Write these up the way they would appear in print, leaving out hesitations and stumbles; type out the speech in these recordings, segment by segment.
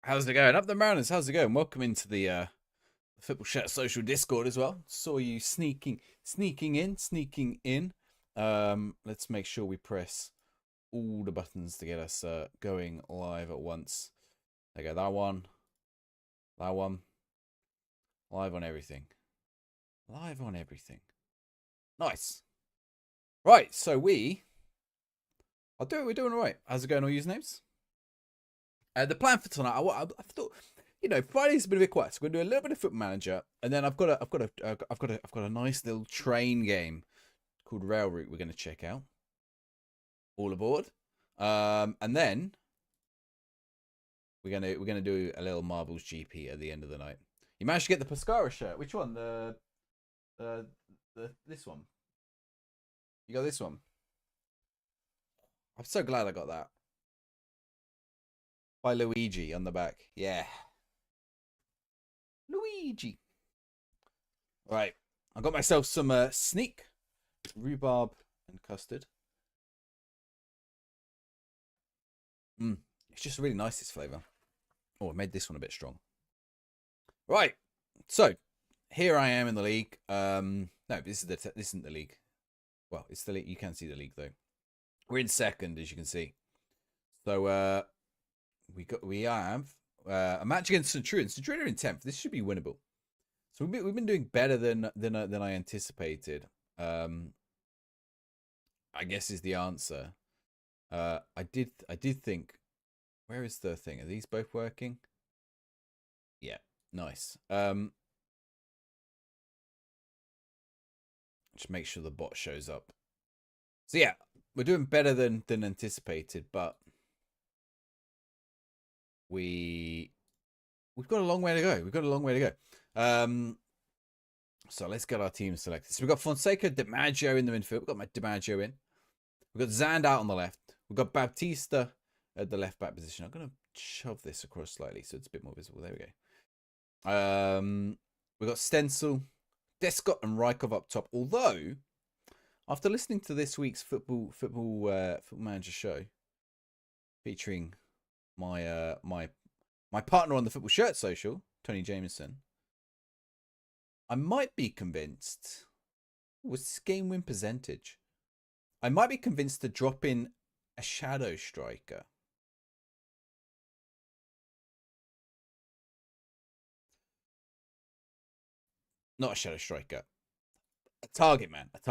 How's it going? Up the Mariners, how's it going? Welcome into the Football Chat social Discord as well. Saw you sneaking in. Let's make sure we press all the buttons to get us going live at once. There you go, that one, live on everything. Live on everything. Nice. Right, so I'll do it, we're doing all right. How's it going, all usernames? The plan for tonight, I thought, Friday's been a bit quiet, so we're gonna do a little bit of Football Manager, and then I've got a nice little train game called Rail Route we're gonna check out. All aboard, and then we're gonna do a little Marbles GP at the end of the night. You managed to get the Pescara shirt. Which one? The this one. You got this one. I'm so glad I got that. By Luigi on the back. Yeah. Luigi. Right. I got myself some sneak, rhubarb, and custard. It's just really nice, this flavour. Oh, I made this one a bit strong. Right. So, here I am in the league. No, this isn't the league. Well, it's the league. You can see the league, though. We're in second, as you can see. So, we have a match against Centurion. Centurion are in 10th. This should be winnable. So we've been doing better than I anticipated. I guess is the answer. I did think, where is the thing? Are these both working? Yeah, nice. Just make sure the bot shows up. So yeah, we're doing better than anticipated, but we've got a long way to go. So let's get our team selected. So we've got Fonseca, DiMaggio in the midfield. We've got my DiMaggio in. We've got Zand out on the left. We've got Baptista at the left back position. I'm going to shove this across slightly so it's a bit more visible. There we go. We've got Stencil, Descott, and Rykov up top. Although, after listening to this week's football manager show, featuring my my partner on the Football Shirt social, Tony Jameson, I might be convinced. What's this game win percentage? I might be convinced to drop in a shadow striker. Not a shadow striker. A target man. That's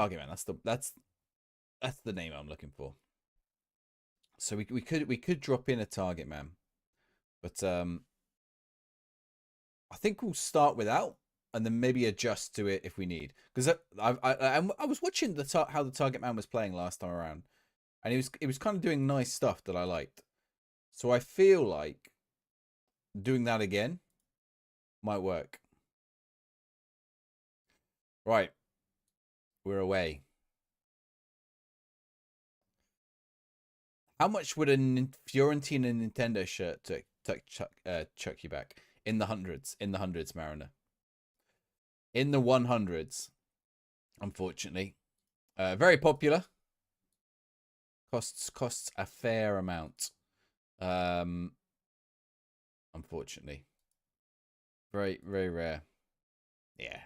the name I'm looking for. So we could drop in a target man, but I think we'll start without, and then maybe adjust to it if we need. Because I was watching how the target man was playing last time around, and it was kind of doing nice stuff that I liked. So I feel like doing that again might work. Right, we're away. How much would a Fiorentina Nintendo shirt chuck you back? In the hundreds, Mariner. In the 100s, unfortunately. Very popular. Costs a fair amount. Unfortunately. Very, very rare. Yeah.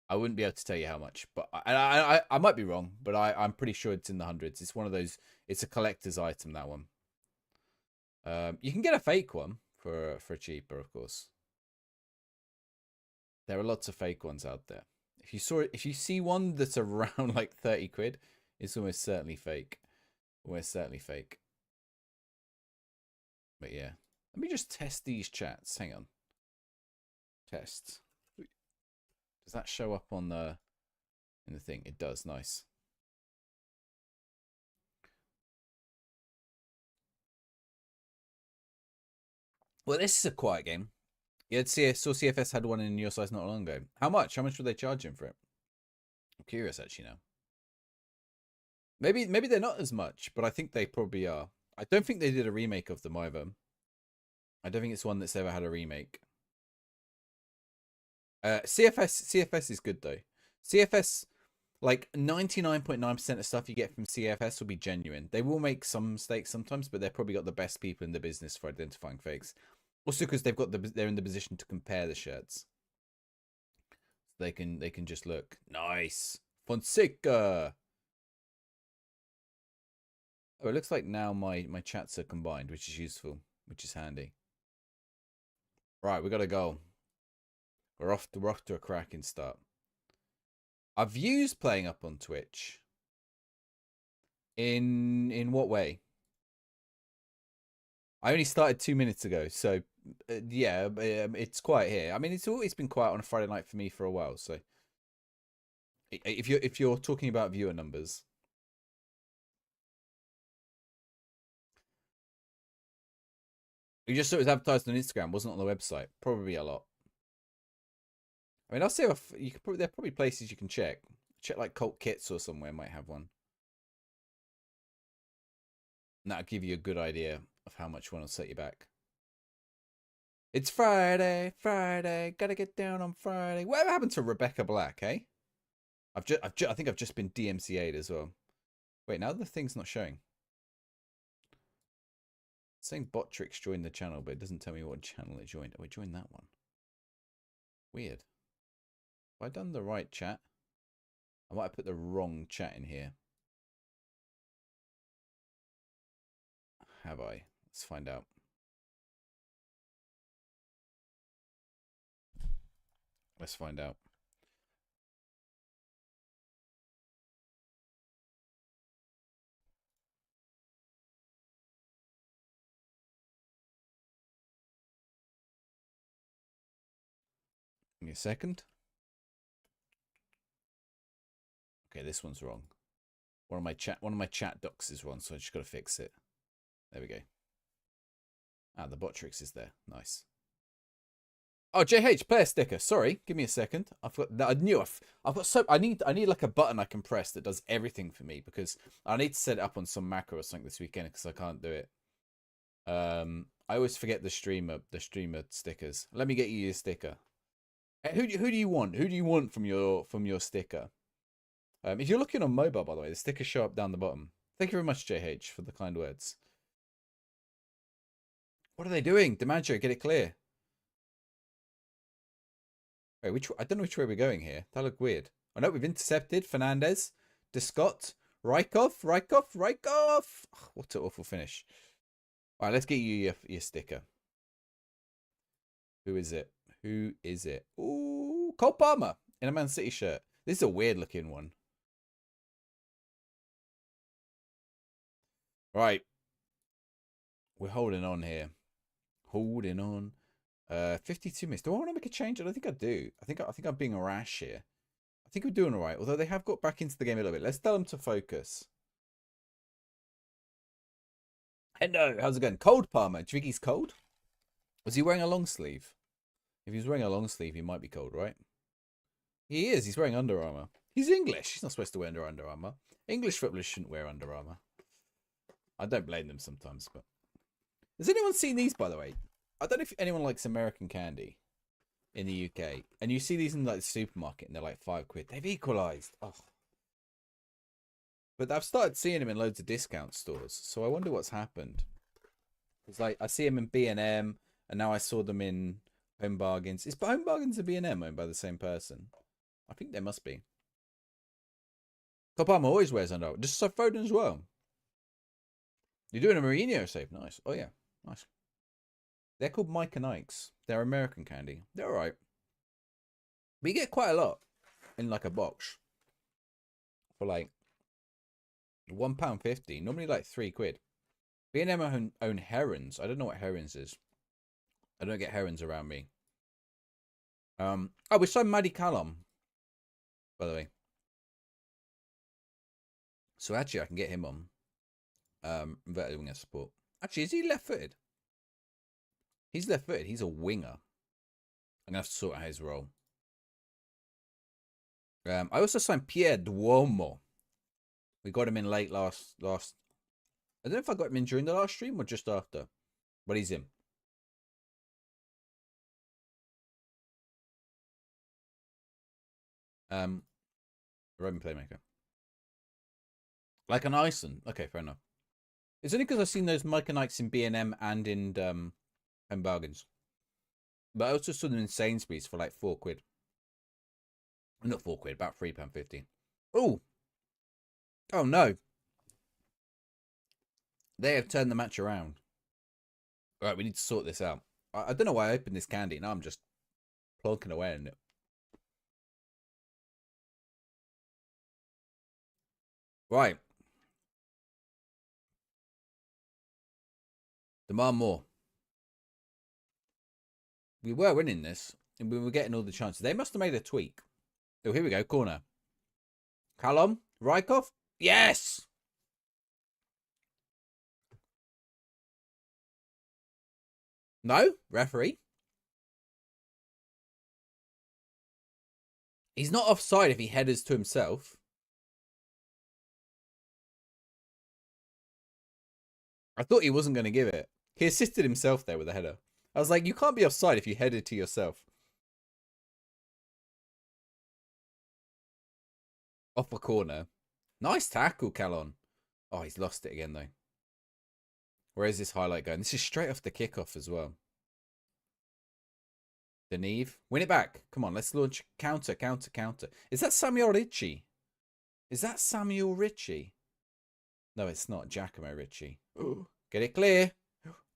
I wouldn't be able to tell you how much, but I might be wrong, but I'm pretty sure it's in the hundreds. It's one of those. It's a collector's item, that one. You can get a fake one for cheaper, of course. There are lots of fake ones out there. If you see one that's around like 30 quid, it's almost certainly fake. Almost certainly fake. But yeah, let me just test these chats. Hang on. Test. Does that show up on in the thing? It does. Nice. Well, this is a quiet game. Yeah, saw CFS had one in your size not long ago. How much? How much were they charging for it? I'm curious actually now. Maybe they're not as much, but I think they probably are. I don't think they did a remake of them either. I don't think it's one that's ever had a remake. CFS is good though. CFS, like 99.9% of stuff you get from CFS will be genuine. They will make some mistakes sometimes, but they've probably got the best people in the business for identifying fakes. Also because they're in the position to compare the shirts. They can just look nice. Fonseca. Oh, it looks like now my chats are combined, which is useful, which is handy. Right, we gotta go. We're off to a cracking start. Are views playing up on Twitch? In what way? I only started 2 minutes ago, so yeah, it's quiet here. I mean, it's always been quiet on a Friday night for me for a while. So if you're talking about viewer numbers, you just saw it was advertised on Instagram, wasn't on the website. Probably a lot. I mean, I'll say if you could there are probably places you can check. Check like Cult Kits or somewhere might have one. And that'll give you a good idea of how much one will set you back. It's Friday, gotta get down on Friday. Whatever happened to Rebecca Black, eh? I think I've just been DMCA'd as well. Wait, now the thing's not showing. It's saying Botrix joined the channel, but it doesn't tell me what channel it joined. Oh, it joined that one. Weird. Have I done the right chat? I might have put the wrong chat in here. Have I? Let's find out. Let's find out. Give me a second. Okay, this one's wrong. One of my chat docs is wrong, so I just gotta fix it. There we go. Ah, the Botrix is there. Nice. Oh, JH player sticker. Sorry, give me a second. I've got. I knew I've got so. I need like a button I can press that does everything for me because I need to set it up on some macro or something this weekend because I can't do it. I always forget the streamer stickers. Let me get you your sticker. Who do you want? Who do you want from your sticker? If you're looking on mobile, by the way, the stickers show up down the bottom. Thank you very much, JH, for the kind words. What are they doing? DiMaggio, get it clear. Wait, I don't know which way we're going here. That looked weird. Oh no, we've intercepted Fernandez, Descott, Rykov. Oh, what an awful finish. All right, let's get you your sticker. Who is it? Who is it? Ooh, Cole Palmer in a Man City shirt. This is a weird looking one. Right. We're holding on here. Holding on. 52 minutes. Do I want to make a change? I don't think I do. I think I'm being rash here. I think we're doing all right. Although they have got back into the game a little bit. Let's tell them to focus. Hello, how's it going? Cold Palmer. Do you think he's cold? Was he wearing a long sleeve? If he's wearing a long sleeve, he might be cold, right? He is. He's wearing Under Armour. He's English. He's not supposed to wear Under Armour. English footballers shouldn't wear Under Armour. I don't blame them sometimes, but has anyone seen these, by the way? I don't know if anyone likes American candy in the UK. And you see these in like the supermarket and they're like £5. They've equalised. Oh. But I've started seeing them in loads of discount stores. So I wonder what's happened. It's like I see them in B&M and now I saw them in Home Bargains. Is Home Bargains and B&M owned by the same person? I think they must be. Copama always wears Under Armour. Just so Foden as well. You're doing a Mourinho save. Nice. Oh, yeah. Nice. They're called Mike and Ike's. They're American candy. They're all right. But you get quite a lot in like a box for like £1.50. Normally like £3. B&M own herons. I don't know what herons is. I don't get herons around me. Oh, we signed Maddie Callum, by the way. So actually, I can get him on. Inverted winger support. Actually, is he left-footed? He's left-footed. He's a winger. I'm gonna have to sort out his role. I also signed Pierre Duomo. We got him in late last. I don't know if I got him in during the last stream or just after, but he's in. Roman playmaker. Like an Iceland. Okay, fair enough. It's only because I've seen those Mike and Ikes in B&M and in Home Bargains. But I also saw them in Sainsbury's for like £4. Not £4, about £3.50. Oh, oh no. They have turned the match around. All right, we need to sort this out. I don't know why I opened this candy. Now I'm just plonking away in it. Right. Demand more. We were winning this, and we were getting all the chances. They must have made a tweak. Oh, here we go. Corner. Callum? Rykov? Yes! No? Referee? He's not offside if he headers to himself. I thought he wasn't going to give it. He assisted himself there with a header. I was like, you can't be offside if you headed to yourself. Off a corner. Nice tackle, Callon. Oh, he's lost it again, though. Where is this highlight going? This is straight off the kickoff as well. Deneve. Win it back. Come on, let's launch. Counter, counter, counter. Is that Samuel Ricci? Is that Samuel Ricci? No, it's not. Giacomo Ricci. Get it clear.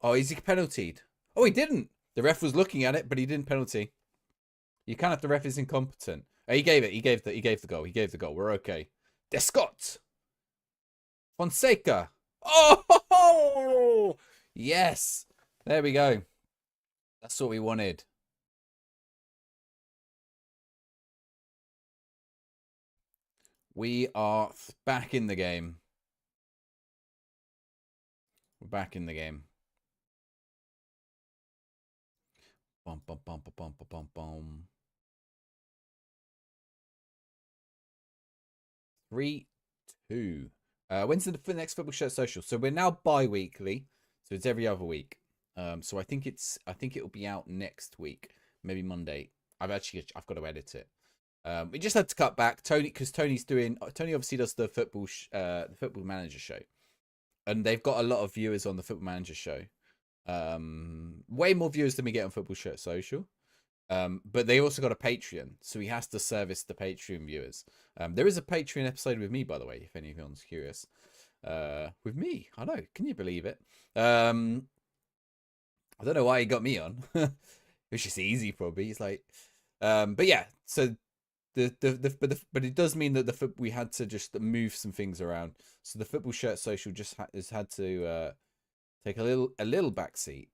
Oh, is he penaltied? Oh, he didn't. The ref was looking at it, but he didn't penalty. You can't have the ref is incompetent. Oh, he gave it. He gave the goal. He gave the goal. We're okay. Descott. Fonseca. Oh, yes. There we go. That's what we wanted. We are back in the game. We're back in the game. Bum, bum, bum, bum, bum, bum, bum. 3-2. When's the next Football Shirt Social? So we're now bi-weekly, so it's every other week. So I think it'll be out next week, maybe Monday. I've got to edit it. We just had to cut back because Tony obviously does the Football Manager show, and they've got a lot of viewers on the Football Manager show. Way more viewers than we get on Football Shirt Social. But they also got a Patreon, so he has to service the Patreon viewers. There is a Patreon episode with me, by the way, if anyone's curious. With me, I know. Can you believe it? I don't know why he got me on. It's just easy, probably. He's like, but yeah. So but it does mean that we had to just move some things around. So the Football Shirt Social just has had to take a little backseat.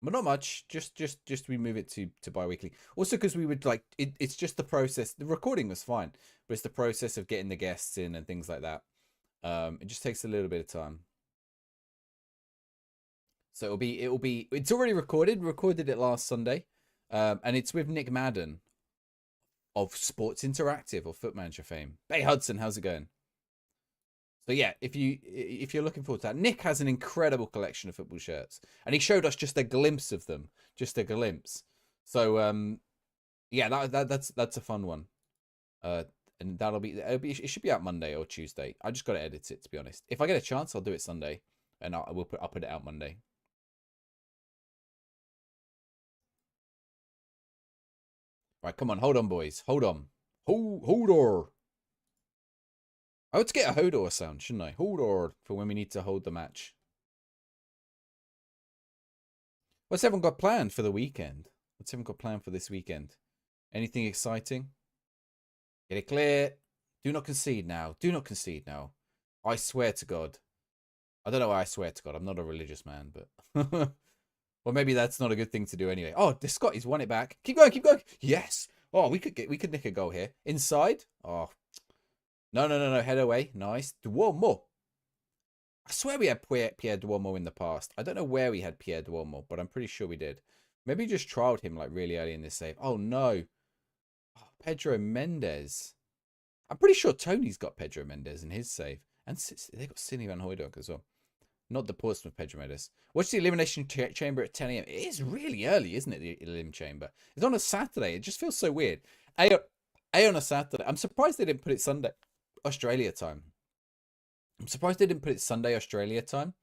But not much. Just we move it to bi-weekly. Also because we would like it's just the process. The recording was fine, but it's the process of getting the guests in and things like that. It just takes a little bit of time. So it's already recorded. Recorded it last Sunday. And it's with Nick Madden of Sports Interactive or Foot Manager fame. Hey Hudson, how's it going? So yeah, if you're looking forward to that, Nick has an incredible collection of football shirts, and he showed us just a glimpse of them, just a glimpse. So yeah, that's a fun one, and it should be out Monday or Tuesday. I just got to edit it, to be honest. If I get a chance, I'll do it Sunday, and I'll put it out Monday. Right, come on, hold on, boys, hold on, hold on. I would get a Hodor sound, shouldn't I? Hodor for when we need to hold the match. What's everyone got planned for the weekend? What's everyone got planned for this weekend? Anything exciting? Get it clear. Do not concede now. Do not concede now. I swear to God. I don't know why I swear to God. I'm not a religious man, but... Well, maybe that's not a good thing to do anyway. Oh, Scott, he's won it back. Keep going, keep going. Yes. Oh, we could nick a goal here. Inside. Oh, no. Head away. Nice. Duomo. I swear we had Pierre Duomo in the past. I don't know where we had Pierre Duomo, but I'm pretty sure we did. Maybe just trialed him like really early in this save. Oh, no. Oh, Pedro Mendes. I'm pretty sure Tony's got Pedro Mendes in his save. And they got Sidney Van Hooydonk as well. Not the Portsmouth Pedro Mendes. Watch the Elimination Chamber at 10 a.m. It is really early, isn't it, the Elim Chamber? It's on a Saturday. It just feels so weird. A on a Saturday. I'm surprised they didn't put it Sunday, Australia time. I'm surprised they didn't put it Sunday, Australia time.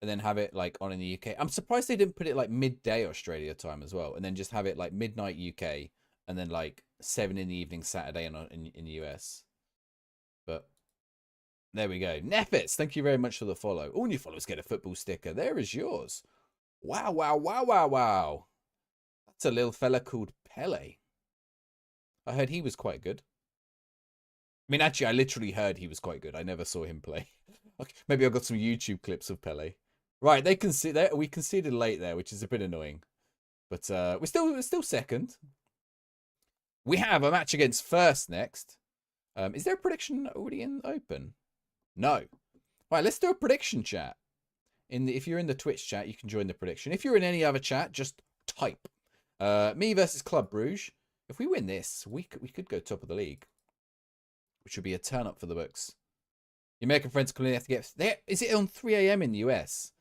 and then have it like on in the UK. I'm surprised they didn't put it like midday Australia time as well, and then just have it like midnight UK, and then like 7 in the evening Saturday in the US. But there we go. Nefits, thank you very much for the follow. All new followers get a football sticker. There is yours. Wow, wow, wow, wow, wow. That's a little fella called Pele. I heard he was quite good. I mean, actually, I literally heard he was quite good. I never saw him play. Okay, maybe I got some YouTube clips of Pele. Right, we conceded late there, which is a bit annoying. But we're still second. We have a match against First next. Is there a prediction already in open? No. Right, let's do a prediction chat. If you're in the Twitch chat, you can join the prediction. If you're in any other chat, just type. Me versus Club Bruges. If we win this, we could go top of the league, which would be a turn up for the books. Your American friends calling have to get there. Is it on 3 a.m. in the US?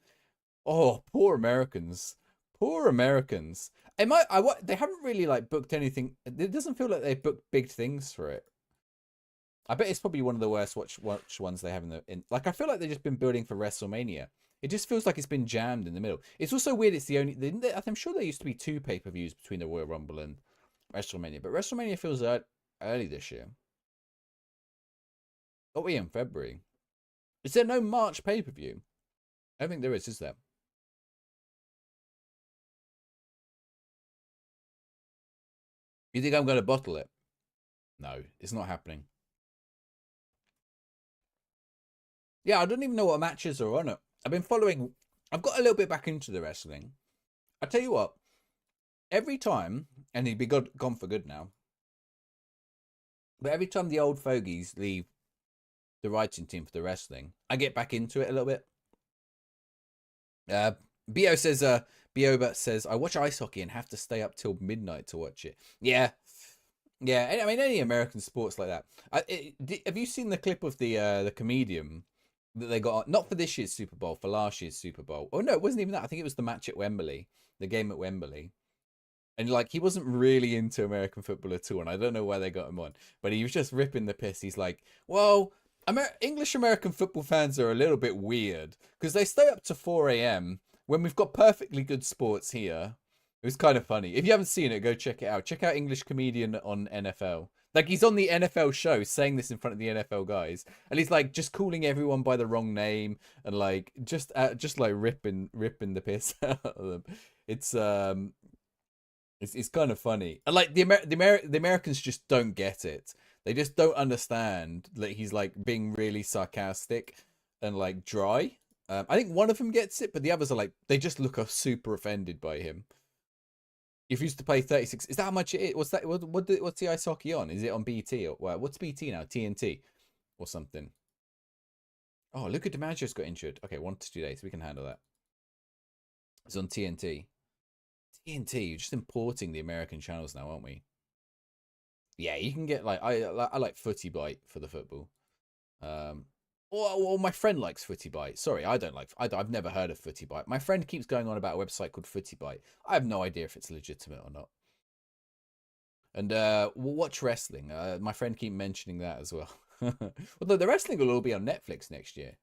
Oh, poor Americans. Poor Americans. They haven't really like booked anything. It doesn't feel like they've booked big things for it. I bet it's probably one of the worst watch ones they have in. Like, I feel like they've just been building for WrestleMania. It just feels like it's been jammed in the middle. It's also weird. It's the only. I'm sure there used to be 2 pay-per-views between the Royal Rumble and WrestleMania, but WrestleMania feels early this year. Oh, we in February. Is there no March pay-per-view? I don't think there is there? You think I'm going to bottle it? No, it's not happening. Yeah, I don't even know what matches are on it. I've been following. I've got a little bit back into the wrestling. I tell you what, every time, and he'd be gone for good now, but every time the old fogies leave the writing team for the wrestling, I get back into it a little bit. Bo says, I watch ice hockey and have to stay up till midnight to watch it. Yeah. Yeah, I mean, any American sports like that. Have you seen the clip of the comedian that they got, not for this year's Super Bowl, for last year's Super Bowl? Oh, no, it wasn't even that. I think it was the match at Wembley, the game at Wembley. And like, he wasn't really into American football at all, and I don't know why they got him on, but he was just ripping the piss. He's like, well, English American football fans are a little bit weird because they stay up to 4 a.m. when we've got perfectly good sports here. It was kind of funny. If you haven't seen it, go check it out. Check out English comedian on NFL. Like, he's on the NFL show saying this in front of the NFL guys, and he's like just calling everyone by the wrong name and like just like ripping the piss out of them. It's kind of funny. And like the Americans just don't get it. They just don't understand that he's like being really sarcastic and like dry. I think one of them gets it, but the others are like, they just look super offended by him. If you used to play 36, is that how much it is? What's that? What's the ice hockey on? Is it on BT or what's BT now? TNT or something? Oh, Luka DiMaggio's got injured. Okay, 1 to 2 days. We can handle that. It's on TNT. TNT, you're just importing the American channels now, aren't we? Yeah, you can get like I like Footy Bite for the football. Or my friend likes Footy Bite. Sorry, I don't like. I've never heard of Footy Bite. My friend keeps going on about a website called Footy Bite. I have no idea if it's legitimate or not. And we'll watch wrestling. My friend keep mentioning that as well. Although the wrestling will all be on Netflix next year.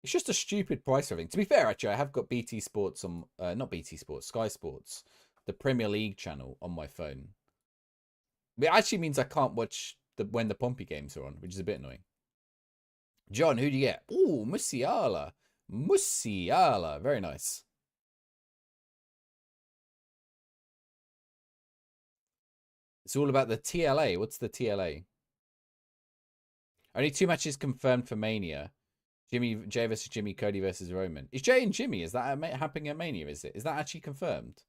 It's just a stupid price for everything. To be fair, actually, I have got BT Sports on, not BT Sports, Sky Sports, the Premier League channel on my phone. It actually means I can't watch when the Pompey games are on, which is a bit annoying. John, who do you get? Ooh, Musiala. Musiala. Very nice. It's all about the TLA. What's the TLA? Only 2 matches confirmed for Mania. Jay versus Jimmy, Cody versus Roman. Is Jay and Jimmy? Is that happening at Mania? Is it? Is that actually confirmed?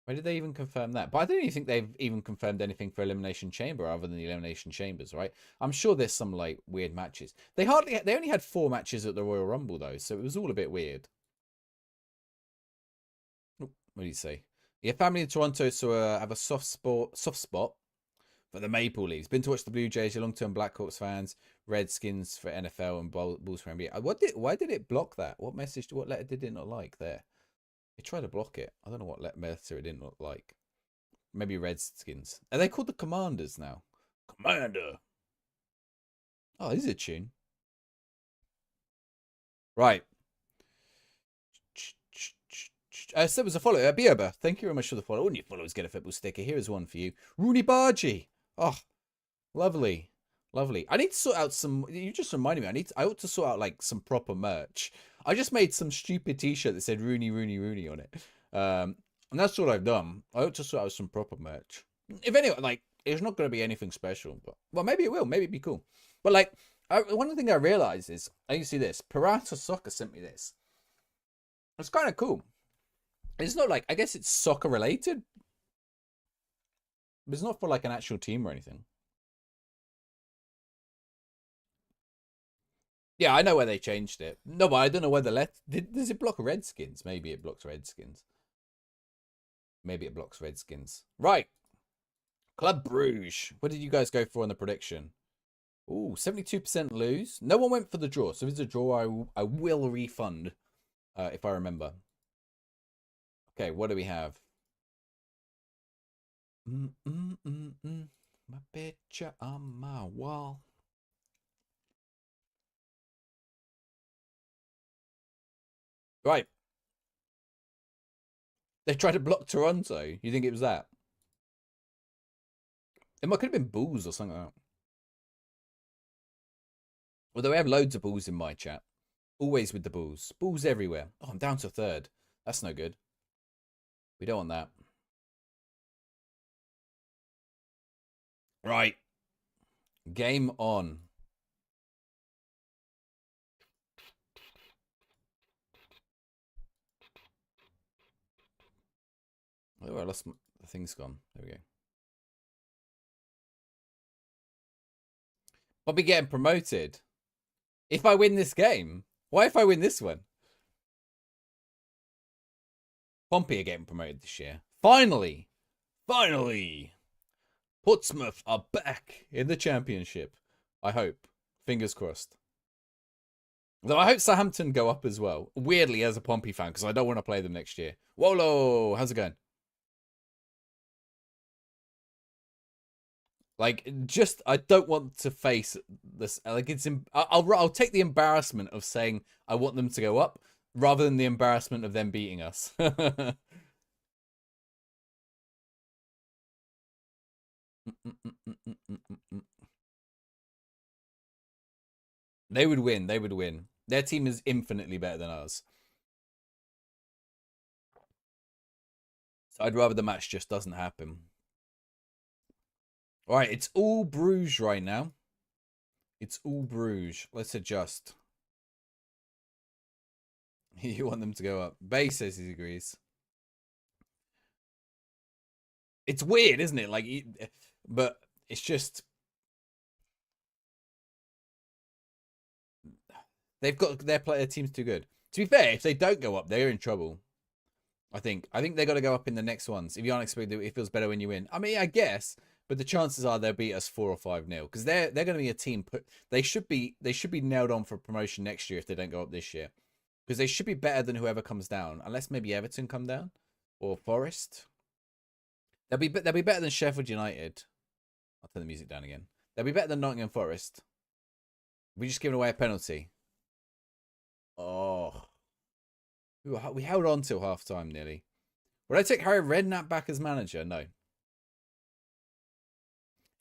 Why did they even confirm that? But I don't even think they've even confirmed anything for Elimination Chamber other than the Elimination Chambers, right? I'm sure there's some like weird matches. They only had 4 matches at the Royal Rumble though, so it was all a bit weird. What do you say? Yeah, family in Toronto, so have a soft spot for the Maple Leafs. Been to watch the Blue Jays, your long-term Blackhawks fans, Redskins for NFL, and Bulls for NBA. Why did it block that? What letter did it not like there? It tried to block it. I don't know what letter it didn't like. Maybe Redskins. Are they called the Commanders now? Commander. Oh, this is a tune. Right. So was a follow. Bioba, thank you very much for the follow. All new followers get a football sticker. Here is one for you. Rooney Bargy. Oh, lovely. Lovely. I need to sort out some. You just reminded me. I ought to sort out like some proper merch. I just made some stupid T-shirt that said Rooney, Rooney, Rooney on it. And that's what I've done. I ought to sort out some proper merch. If anyone, like, it's not going to be anything special, but well, maybe it will. Maybe it'd be cool. But like, one thing I realized is, I can see this. Pirata Soccer sent me this. It's kind of cool. It's not like, I guess it's soccer related, but it's not for like an actual team or anything. Yeah, I know where they changed it. No, but I don't know whether does it block Redskins? Maybe it blocks Redskins. Maybe it blocks Redskins. Right. Club Bruges. What did you guys go for on the prediction? Ooh, 72% lose. No one went for the draw. So if it's a draw, I will refund if I remember. Okay, what do we have? My picture on my wall. Right. They tried to block Toronto. You think it was that? It could have been Bulls or something like that. Although we have loads of Bulls in my chat. Always with the Bulls. Bulls everywhere. Oh, I'm down to third. That's no good. We don't want that. Right. Game on. Oh, I lost the thing's gone. There we go. I'll be getting promoted. If I win this game. Why if I win this one? Pompey are getting promoted this year. Finally. Finally. Portsmouth are back in the championship. I hope. Fingers crossed. Though I hope Southampton go up as well. Weirdly, as a Pompey fan, because I don't want to play them next year. Wolo, how's it going? Like, just I don't want to face this. Like, I'll take the embarrassment of saying I want them to go up, rather than the embarrassment of them beating us. They would win. They would win. Their team is infinitely better than ours. So I'd rather the match just doesn't happen. All right, it's all Bruges right now. It's all Bruges. Let's adjust. You want them to go up. Bay says he agrees. It's weird, isn't it? Like, but it's just they've got their team's too good. To be fair, if they don't go up, they're in trouble. I think they got to go up in the next ones. If you aren't expecting, it feels better when you win. I mean, I guess, but the chances are they'll beat us 4 or 5-0 because they're going to be a team. They should be nailed on for promotion next year if they don't go up this year, because they should be better than whoever comes down, unless maybe Everton come down or Forest. They'll be better than Sheffield United. I'll turn the music down again. They'll be better than Nottingham Forest. We just given away a penalty. Oh. We held on till half time nearly. Would I take Harry Redknapp back as manager? No.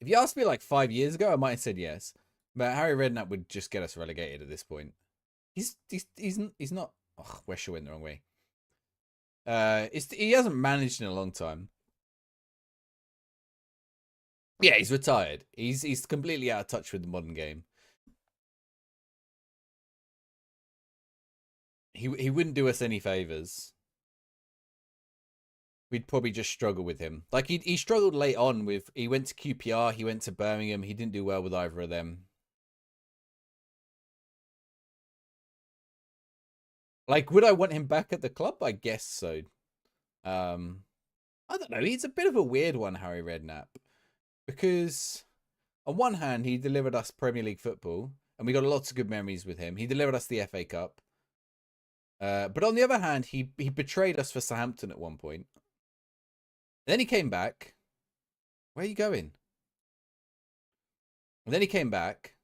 If you asked me like 5 years ago, I might have said yes. But Harry Redknapp would just get us relegated at this point. He's not. Oh, West went the wrong way. He hasn't managed in a long time. Yeah, he's retired. He's completely out of touch with the modern game. He wouldn't do us any favors. We'd probably just struggle with him. Like he struggled late on with. He went to QPR. He went to Birmingham. He didn't do well with either of them. Like, would I want him back at the club? I guess so. I don't know. He's a bit of a weird one, Harry Redknapp, because on one hand he delivered us Premier League football, and we got lots of good memories with him. He delivered us the FA Cup. But on the other hand, he betrayed us for Southampton at one point. Then he came back. Where are you going? And then he came back.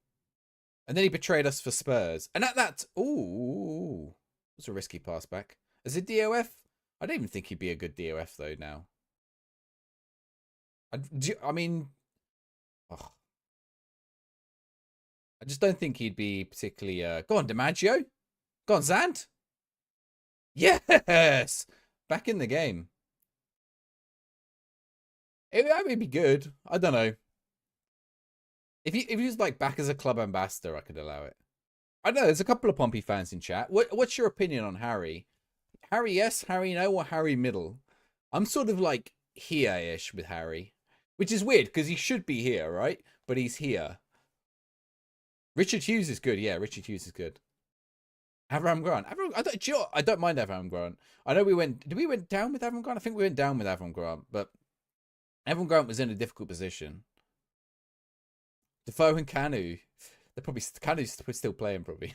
And then he betrayed us for Spurs. And at that... Ooh. It was a risky pass back. Is it DOF? I don't even think he'd be a good DOF though now. I mean, oh, I just don't think he'd be particularly. Go on, DiMaggio. Go on, Zand. Yes, back in the game. That would be good. I don't know. If he was like back as a club ambassador, I could allow it. I know there's a couple of Pompey fans in chat. What's your opinion on Harry? Harry yes, Harry no, or Harry middle? I'm sort of like here-ish with Harry, which is weird because he should be here, right? But he's here. Richard Hughes is good. Yeah, Richard Hughes is good. Avram Grant. I don't mind Avram Grant. I know did we went down with Avram Grant? I think we went down with Avram Grant, but Avram Grant was in a difficult position. Defoe and Canu. They're probably Canu's still playing probably.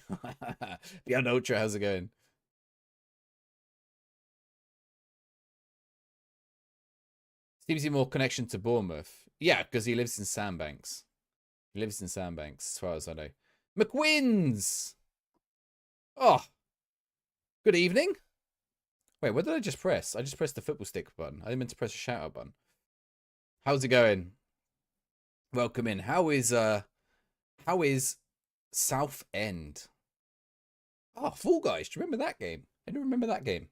Beyond Ultra, how's it going? Seems more connection to Bournemouth. Yeah, because he lives in Sandbanks. He lives in Sandbanks, as far as I know. McWins! Oh, good evening. Wait, what did I just press? I just pressed the football stick button. I didn't mean to press a shout out button. How's it going? Welcome in. How is South End? Oh, Fall Guys. Do you remember that game? I don't remember that game.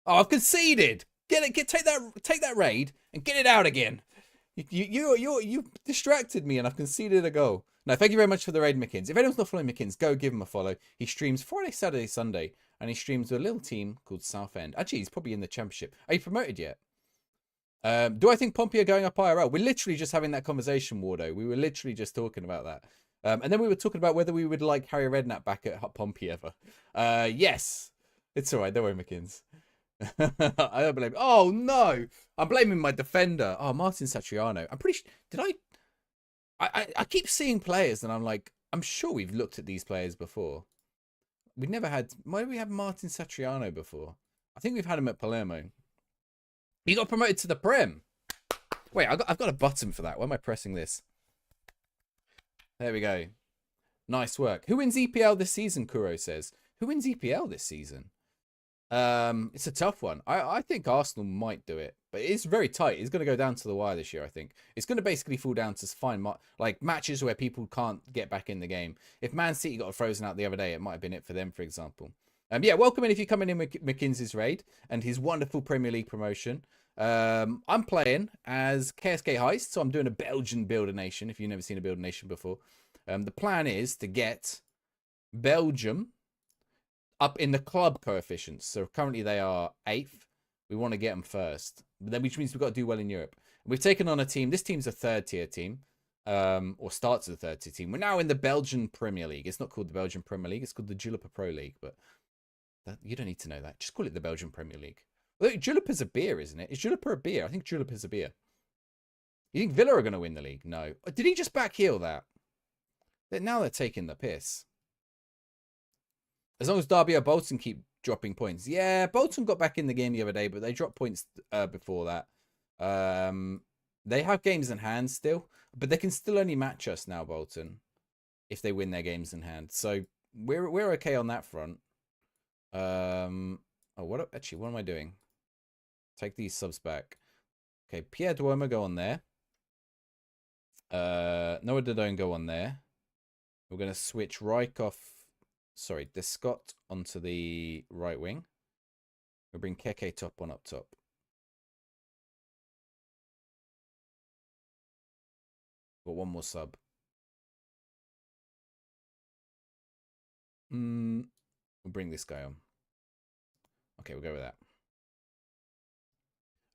Oh, I've conceded. Take that raid and get it out again. You distracted me and I've conceded a goal. No, thank you very much for the raid, McKins. If anyone's not following McKins, go give him a follow. He streams Friday, Saturday, Sunday, and he streams with a little team called Southend. Actually, he's probably in the championship. Are you promoted yet? Do I think Pompey are going up IRL? We're literally just having that conversation, Wardo. We were literally just talking about that. And then we were talking about whether we would like Harry Redknapp back at Pompey ever. Yes. It's all right. Don't worry, McKins. I don't blame. Oh, no. I'm blaming my defender. Oh, Martin Satriano. I'm pretty sure. Did I keep seeing players and I'm like, I'm sure we've looked at these players before. We've never had. Why did we have Martin Satriano before? I think we've had him at Palermo. He got promoted to the Prem. Wait, I've got a button for that. Why am I pressing this? There we go. Nice work. Who wins EPL this season, Kuro says. Who wins EPL this season? It's a tough one. I think Arsenal might do it, but it's very tight. It's going to go down to the wire this year, I think. It's going to basically fall down to like matches where people can't get back in the game. If Man City got frozen out the other day, it might have been it for them, for example. Yeah, welcome in if you're coming in with McKinsey's raid and his wonderful Premier League promotion. I'm playing as KSK Heist, so I'm doing a Belgian Builder Nation, if you've never seen a Builder Nation before. The plan is to get Belgium up in the club coefficients. So currently they are 8th. We want to get them first, which means we've got to do well in Europe. We've taken on a team. This team's a 3rd-tier team, or starts as a 3rd-tier team. We're now in the Belgian Premier League. It's not called the Belgian Premier League. It's called the Jupiler Pro League, but you don't need to know that. Just call it the Belgian Premier League. Well, Jupiler's a beer, isn't it? Is Jupiler a beer? I think Jupiler's a beer. You think Villa are going to win the league? No. Did he just backheel that? Now they're taking the piss. As long as Derby or Bolton keep dropping points. Yeah, Bolton got back in the game the other day, but they dropped points before that. They have games in hand still, but they can still only match us now, Bolton, if they win their games in hand. So we're okay on that front. What am I doing? Take these subs back. Okay, Pierre Duomo go on there. Noah Dodone go on there. We're going to switch Descott onto the right wing. We'll bring Keke top on up top. Got one more sub. We'll bring this guy on. Okay, we'll go with that.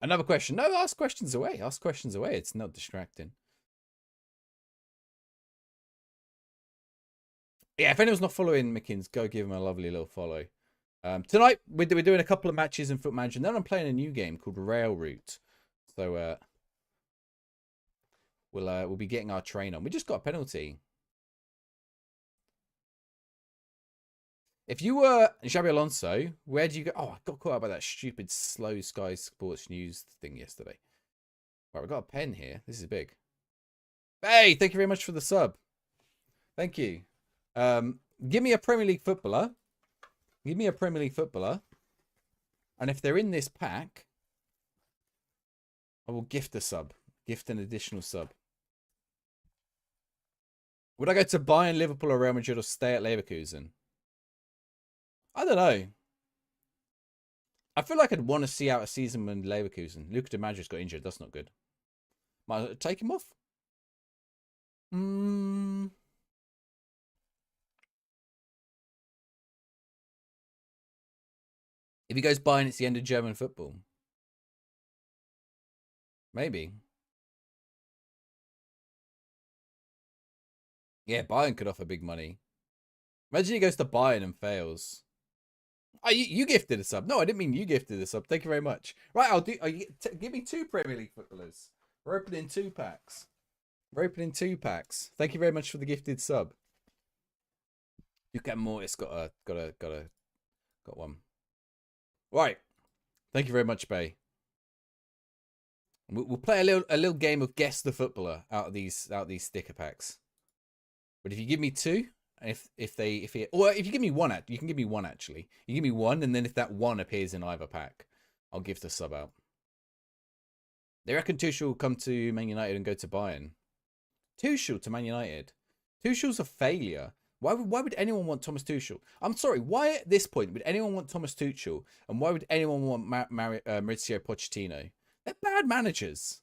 Another question. No, ask questions away. Ask questions away. It's not distracting. Yeah, if anyone's not following Mickens, go give him a lovely little follow. Tonight, we're doing a couple of matches in Foot Manager, and then I'm playing a new game called Rail Route. So we'll be getting our train on. We just got a penalty. If you were Xabi Alonso, where do you go? Oh, I got caught up by that stupid slow Sky Sports News thing yesterday. Right, we've got a pen here. This is big. Hey, thank you very much for the sub. Thank you. Give me a Premier League footballer. Give me a Premier League footballer. And if they're in this pack, I will gift a sub. Gift an additional sub. Would I go to Bayern, Liverpool, or Real Madrid, or stay at Leverkusen? I don't know. I feel like I'd want to see out a season when Leverkusen. Luka de Madrid's got injured. That's not good. Might I take him off? If he goes Bayern, it's the end of German football. Maybe. Yeah, Bayern could offer big money. Imagine he goes to Bayern and fails. Oh, you gifted a sub. No, I didn't mean you gifted a sub. Thank you very much. Right, I'll do. Give me 2 Premier League footballers. We're opening 2 packs. We're opening 2 packs. Thank you very much for the gifted sub. You get more. It's got one. Right. Thank you very much, Bay. We'll play a little game of guess the footballer out of these sticker packs. But if you give me 2, if you give me 1, you can give me 1 actually. You give me 1, and then if that 1 appears in either pack, I'll give the sub out. They reckon Tuchel will come to Man United and go to Bayern. Tuchel to Man United. Tuchel's a failure. Why would anyone want Thomas Tuchel? I'm sorry. Why at this point would anyone want Thomas Tuchel, and why would anyone want Mauricio Pochettino? They're bad managers.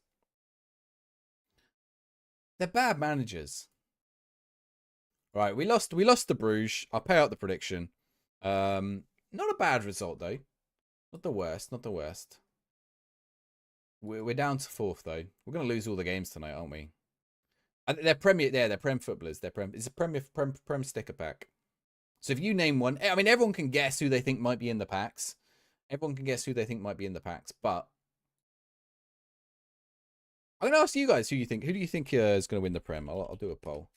They're bad managers. Right, we lost to Bruges. I'll pay out the prediction. Not a bad result though. Not the worst. Not the worst. We're down to 4th though. We're gonna lose all the games tonight, aren't we? They're Premier. They're Prem footballers. It's a Prem sticker pack. So if you name one, I mean, everyone can guess who they think might be in the packs. Everyone can guess who they think might be in the packs. But I'm gonna ask you guys who do you think is gonna win the Prem. I'll do a poll.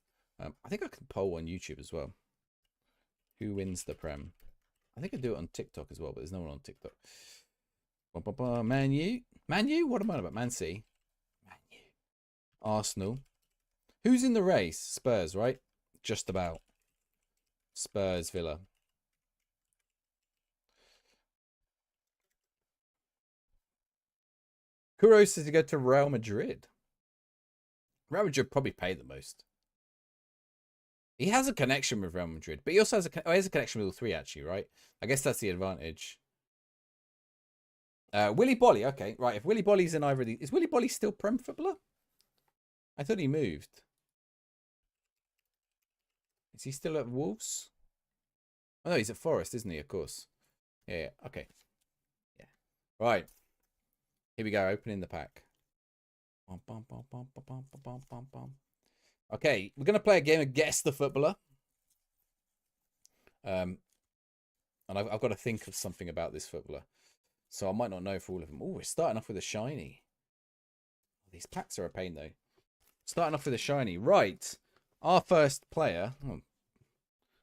I think I can poll on YouTube as well. Who wins the Prem? I think I do it on TikTok as well, but there's no one on TikTok. Man U? Man U? What am I about? Man C? Man U. Arsenal. Who's in the race? Spurs, right? Just about. Spurs, Villa. Kuro says to go to Real Madrid. Real Madrid probably pay the most. He has a connection with Real Madrid, but he also has a connection with all 3 actually, right? I guess that's the advantage. Willy Bolly, okay, right. If Willy Bolly's in either of these, is Willy Bolly still Prem footballer? I thought he moved. Is he still at Wolves? Oh no, he's at Forest, isn't he? Of course. Yeah. Okay. Yeah. Right. Here we go. Opening the pack. Okay, we're gonna play a game of guess the footballer. And I've got to think of something about this footballer, so I might not know for all of them. Oh, we're starting off with a shiny. These packs are a pain though. Starting off with a shiny, right? Our first player. Oh,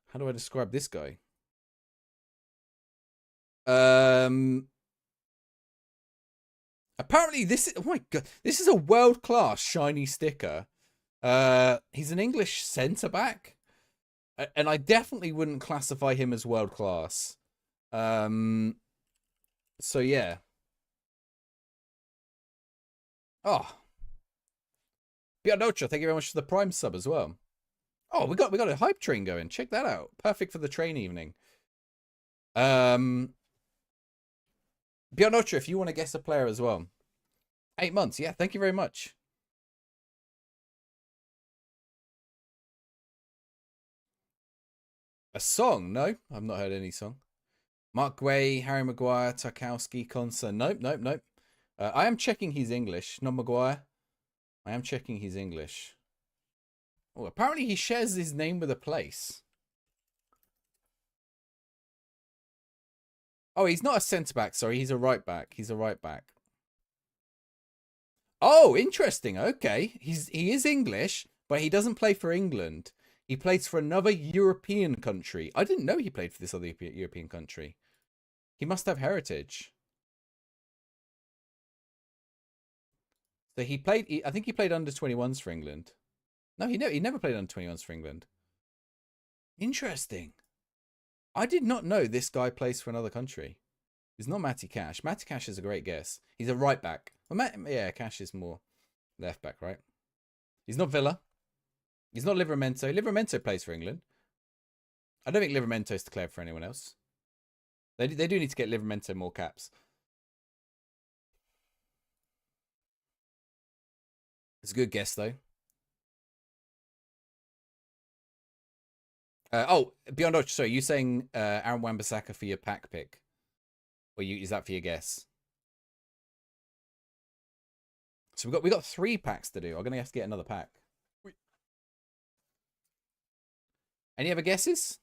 how do I describe this guy? Apparently this is, oh my god, this is a world-class shiny sticker. He's an English centre back, and I definitely wouldn't classify him as world class. So yeah. Oh, Bianocha, thank you very much for the Prime sub as well. Oh, we got a hype train going. Check that out. Perfect for the train evening. Bianocha, if you want to guess a player as well. 8 months, yeah. Thank you very much. A song? No, I've not heard any song. Mark Way, Harry Maguire, Tarkowski, Conser. Nope. I am checking his English, not Maguire. I am checking his English. Oh, apparently he shares his name with a place. Oh, he's not a centre-back. Sorry, he's a right-back. He's a right-back. Oh, interesting. Okay. He is English, but he doesn't play for England. He plays for another European country. I didn't know he played for this other European country. He must have heritage. So he played, I think he played under 21s for England. No, he never played under 21s for England. Interesting. I did not know this guy plays for another country. He's not Matty Cash. Matty Cash is a great guess. He's a right back. Well, yeah, Cash is more left back, right? He's not Villa. He's not Livramento. Livramento plays for England. I don't think Livramento's declared for anyone else. They do need to get Livramento more caps. It's a good guess, though. Beyond Dodge, sorry, you saying Aaron Wan-Bissaka for your pack pick? Or is that for your guess? So we got 3 packs to do. I'm gonna have to get another pack. Any other guesses?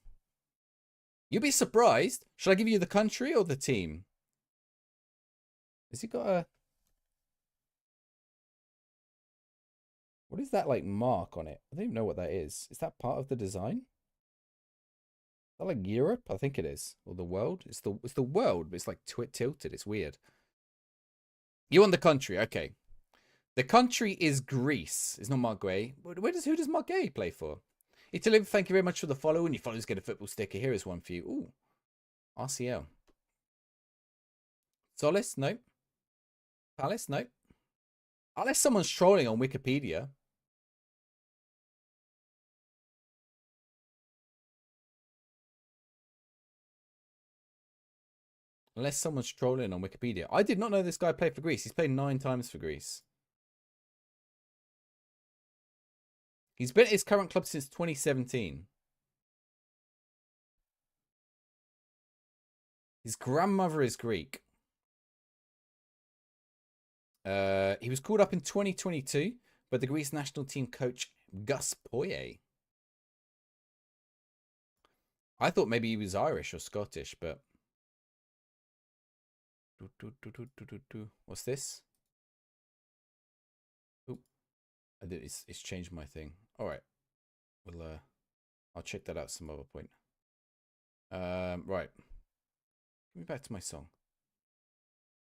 You'll be surprised. Should I give you the country or the team? Has he got a... What is that, like, mark on it? I don't even know what that is. Is that part of the design? Is that like Europe? I think it is. Or the world? It's the world, but it's like tilted. It's weird. You want the country. Okay. The country is Greece. It's not Mark Gray. Who does Mark Gray play for? Italy, thank you very much for the follow. And your followers get a football sticker. Here is one for you. Ooh. RCL. Solis? Nope. Palace? Nope. Unless someone's trolling on Wikipedia. Unless someone's trolling on Wikipedia. I did not know this guy played for Greece. He's played 9 times for Greece. He's been at his current club since 2017. His grandmother is Greek. He was called up in 2022 by the Greece national team coach Gus Poyet. I thought maybe he was Irish or Scottish, but... What's this? Oh, it's changed my thing. All right. Well, I'll check that out some other point. Right. Give me back to my song.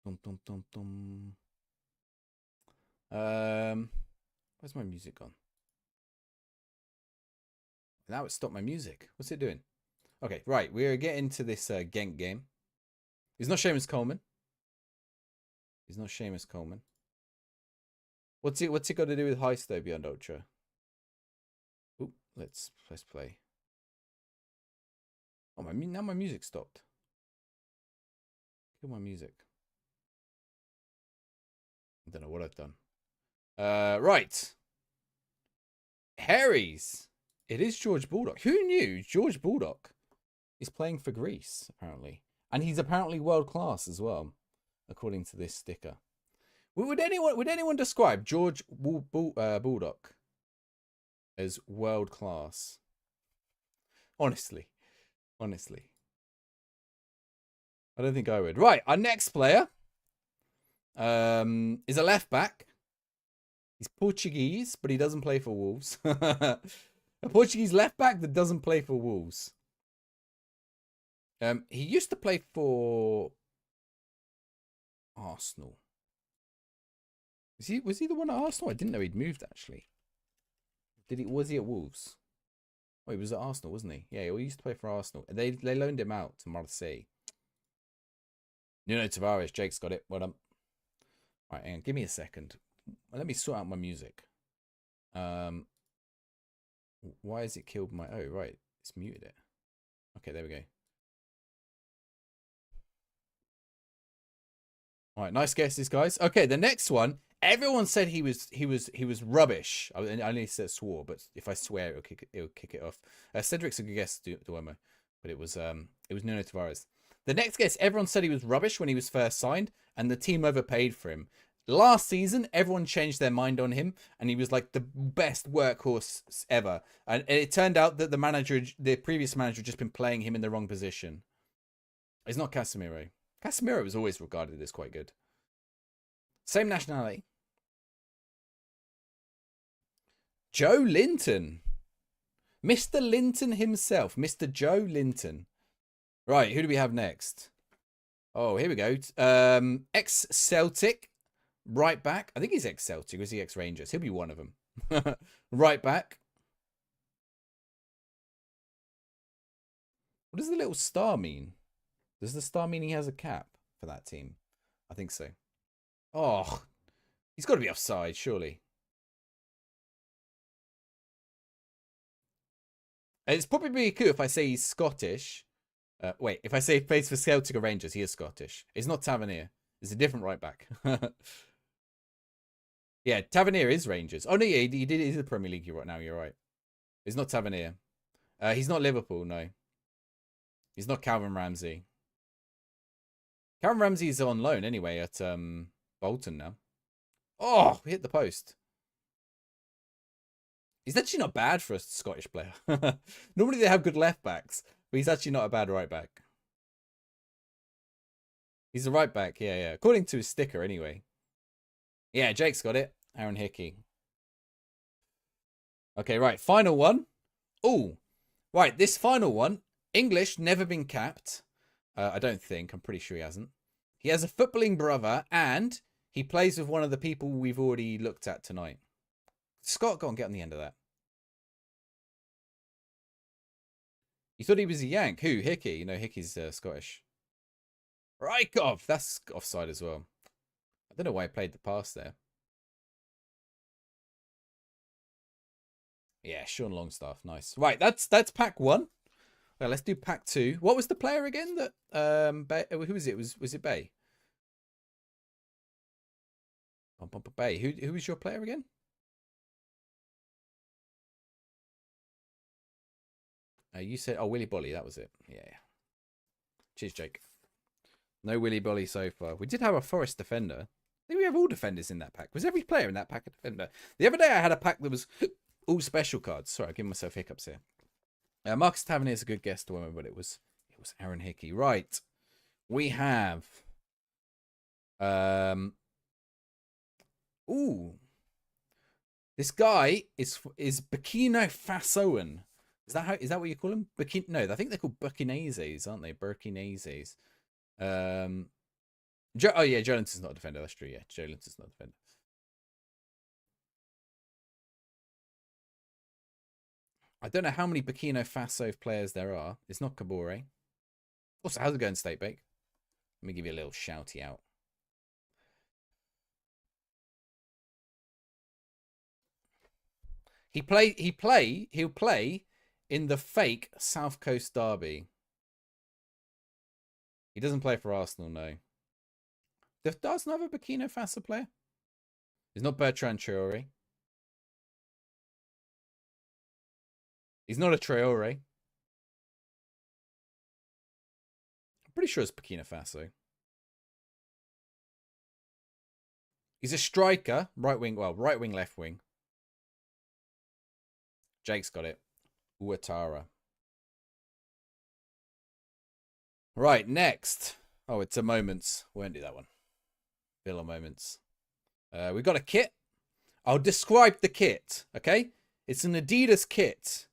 Dum dum dum dum. Where's my music gone? Now it stopped my music. What's it doing? Okay, right. We're getting to this Genk game. He's not Seamus Coleman. He's not Seamus Coleman. What's it got to do with Heist though, Beyond Ultra? Oop, let's play. Oh, now my music stopped. Kill my music. I don't know what I've done. Right. Harry's. It is George Baldock. Who knew George Baldock is playing for Greece, apparently? And he's apparently world class as well, according to this sticker. Would anyone describe George Baldock as world class? Honestly. I don't think I would. Right, our next player is a left back. He's Portuguese, but he doesn't play for Wolves. A Portuguese left back that doesn't play for Wolves. He used to play for Arsenal. Was he the one at Arsenal? I didn't know he'd moved actually. Was he at Wolves? Oh, he was at Arsenal, wasn't he? Yeah, he used to play for Arsenal. They loaned him out to Marseille. Nuno Tavares, Jake's got it. Well done. All right, hang on, give me a second. Let me sort out my music. Why has it killed my... Oh, right. It's muted it. Okay, there we go. All right, nice guesses, guys. Okay, the next one. Everyone said he was rubbish. I only said swore, but if I swear, it'll kick it off. Cedric's a good guess, Duomo, but it was Nuno Tavares. The next guess, everyone said he was rubbish when he was first signed, and the team overpaid for him. Last season, everyone changed their mind on him, and he was like the best workhorse ever. And it turned out that the previous manager, had just been playing him in the wrong position. It's not Casemiro. Casemiro was always regarded as quite good. Same nationality. Joe Linton. Mr. Linton himself. Mr. Joe Linton. Right, who do we have next? Oh, here we go. Ex-Celtic. Right back. I think he's ex-Celtic. Or is he ex-Rangers? He'll be one of them. Right back. What does the little star mean? Does the star mean he has a cap? for that team. I think so. Oh, he's got to be offside, surely. It's probably cool if I say he's Scottish. Wait, if I say he plays for Celtic or Rangers, he is Scottish. It's not Tavernier. It's a different right back. Yeah, Tavernier is Rangers. Oh, no, yeah, he did. He's the Premier League right now. You're right. He's not Tavernier. He's not Liverpool, no. He's not Calvin Ramsey. Calvin Ramsey's on loan anyway at Bolton now. Oh, hit the post. He's actually not bad for a Scottish player. Normally they have good left backs, but he's actually not a bad right back. He's a right back, yeah. According to his sticker, anyway. Yeah, Jake's got it. Aaron Hickey. Okay, right. Final one. Oh, right. This final one. English, never been capped. I don't think. I'm pretty sure he hasn't. He has a footballing brother, and he plays with one of the people we've already looked at tonight. Scott, go on, get on the end of that. You thought he was a Yank? Who? Hickey? You know, Hickey's Scottish. Rykov! That's offside as well. I don't know why he played the pass there. Yeah, Sean Longstaff. Nice. Right, that's pack one. Well, let's do pack two. What was the player again? That who was it? Was it Bay? Bay. Who was your player again? You said Willy Bolly. That was it. Yeah. Cheers, Jake. No Willy Bolly so far. We did have a Forest defender. I think we have all defenders in that pack. Was every player in that pack a defender? The other day I had a pack that was all special cards. Sorry, I'm giving myself hiccups here. Marcus Tavernier is a good guess to remember, but it was Aaron Hickey. Right. We have this guy is Burkina Fasoan. Is that what you call them? No, I think they're called Burkineses, aren't they? Burkineses. Oh yeah, Joelinton's not a defender. That's true. Yeah, Joelinton's not a defender. I don't know how many Burkina Faso players there are. It's not Kabore. Also, how's it going, State Bake? Let me give you a little shouty out. He'll play in the fake South Coast Derby. He doesn't play for Arsenal, no. Does Arsenal have a Burkina Faso player? He's not Bertrand Traore. He's not a Traore. I'm pretty sure it's Burkina Faso. He's a striker, right wing, left wing. Jake's got it. Ouattara. Right, next. Oh, it's a Moments. We won't do that one. Villa Moments. We got a kit. I'll describe the kit, okay? It's an Adidas kit.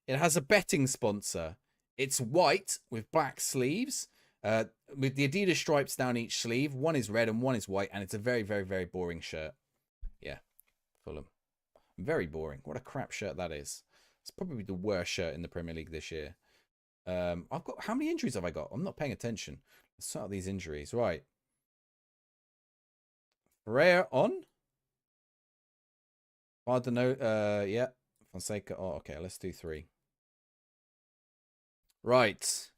It has a betting sponsor. It's white with black sleeves, with the Adidas stripes down each sleeve. One is red and one is white, and it's a very, very, very boring shirt. Yeah, Fulham. Very boring. What a crap shirt that is. It's probably the worst shirt in the Premier League this year. I've got, how many injuries have I got? I'm not paying attention. Let's start these injuries. Right. Ferreira on. Bardano, yeah. Fonseca. Oh, okay. Let's do 3. Right.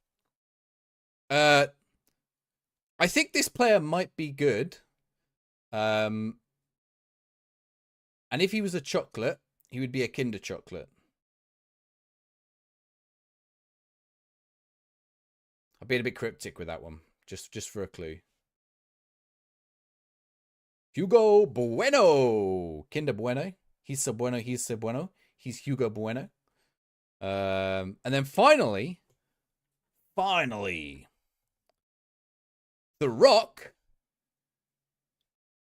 I think this player might be good. And if he was a chocolate, he would be a Kinder chocolate. I've been a bit cryptic with that one, just for a clue. Hugo Bueno. Kinder Bueno. He's so bueno. He's so bueno. He's Hugo Bueno. And then finally, The Rock.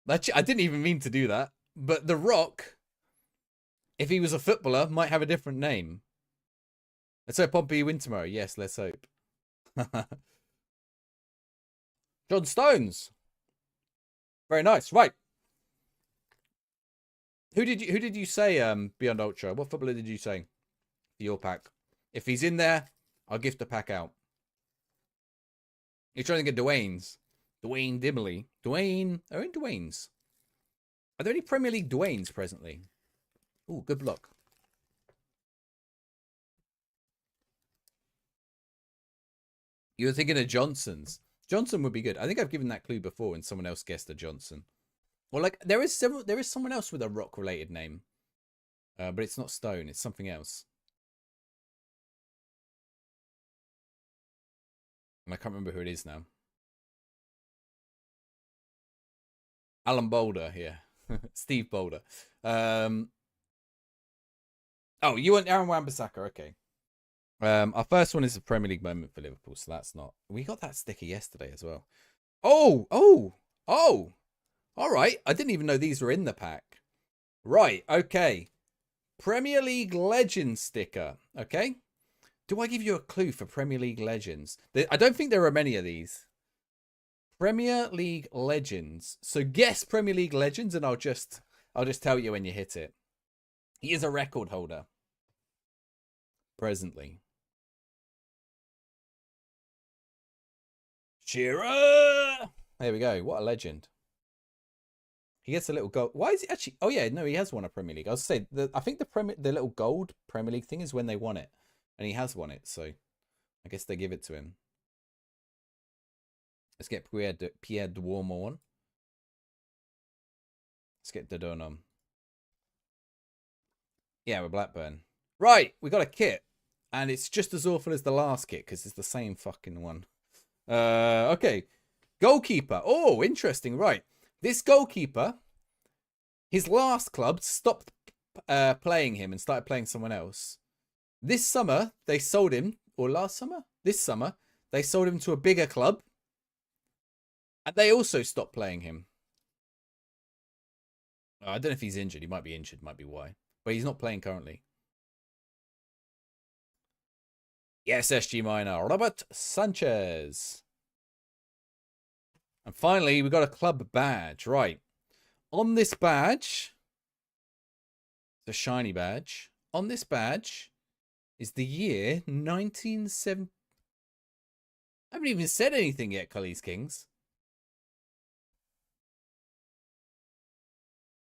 I didn't even mean to do that, but The Rock, if he was a footballer, might have a different name. Let's hope Pompey win tomorrow. Yes, let's hope. John Stones. Very nice. Right. Who did you say Beyond Ultra? What footballer did you say for your pack? If he's in there, I'll gift the pack out. You're trying to get Dwayne's Dwayne Dimley. Dwayne. Oh, in Dwayne's. Are there any Premier League Dwaynes presently? Oh, good luck. You were thinking of Johnson's. Johnson would be good. I think I've given that clue before and someone else guessed a Johnson. Well, like there is someone else with a rock related name. But it's not Stone, it's something else. And I can't remember who it is now. Alan Boulder here. Steve Boulder. Oh, you want Aaron Wan-Bissaka, okay. Our first one is a Premier League moment for Liverpool, so that's not. We got that sticker yesterday as well. Oh. All right. I didn't even know these were in the pack. Right, okay. Premier League Legends sticker, okay? Do I give you a clue for Premier League Legends? I don't think there are many of these. Premier League Legends. So guess Premier League Legends and I'll just tell you when you hit it. He is a record holder. Presently. Shearer! There we go. What a legend. He gets a little gold. Why is he actually? Oh yeah, no, he has won a Premier League. I was saying, I think the little gold Premier League thing is when they won it, and he has won it. So, I guess they give it to him. Let's get Pierre Duomo on. Let's get Dodon. Yeah, we're Blackburn. Right, we got a kit, and it's just as awful as the last kit because it's the same fucking one. Okay, goalkeeper. Oh, interesting. Right. This goalkeeper, his last club stopped playing him and started playing someone else. This summer, they sold him, or last summer? This summer, they sold him to a bigger club. And they also stopped playing him. Oh, I don't know if he's injured. He might be injured, might be why. But he's not playing currently. Yes, SG Minor, Robert Sanchez. And finally, we got a club badge. Right. On this badge, it's a shiny badge. On this badge is the year 1970. I haven't even said anything yet, Cully's Kings.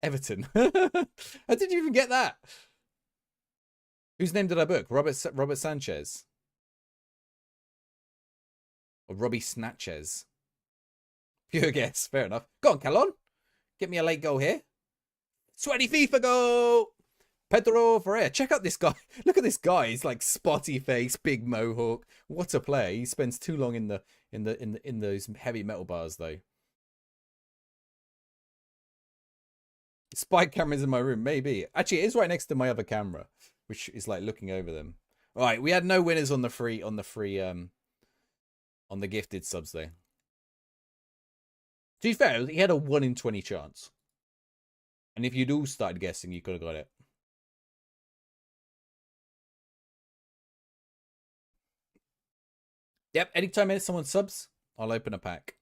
Everton. How did you even get that? Whose name did I book? Robert Sanchez. Or Robbie Snatches. Pure guess. Fair enough. Go on, Callon. Get me a late goal here. Sweaty FIFA goal. Pedro Ferreira. Check out this guy. Look at this guy. He's like spotty face, big mohawk. What a player. He spends too long in those heavy metal bars though. Spike cameras in my room, maybe. Actually, it is right next to my other camera, which is like looking over them. All right, we had no winners on the gifted subs though. To be fair, he had a 1 in 20 chance. And if you'd all started guessing, you could have got it. Yep, anytime someone subs, I'll open a pack.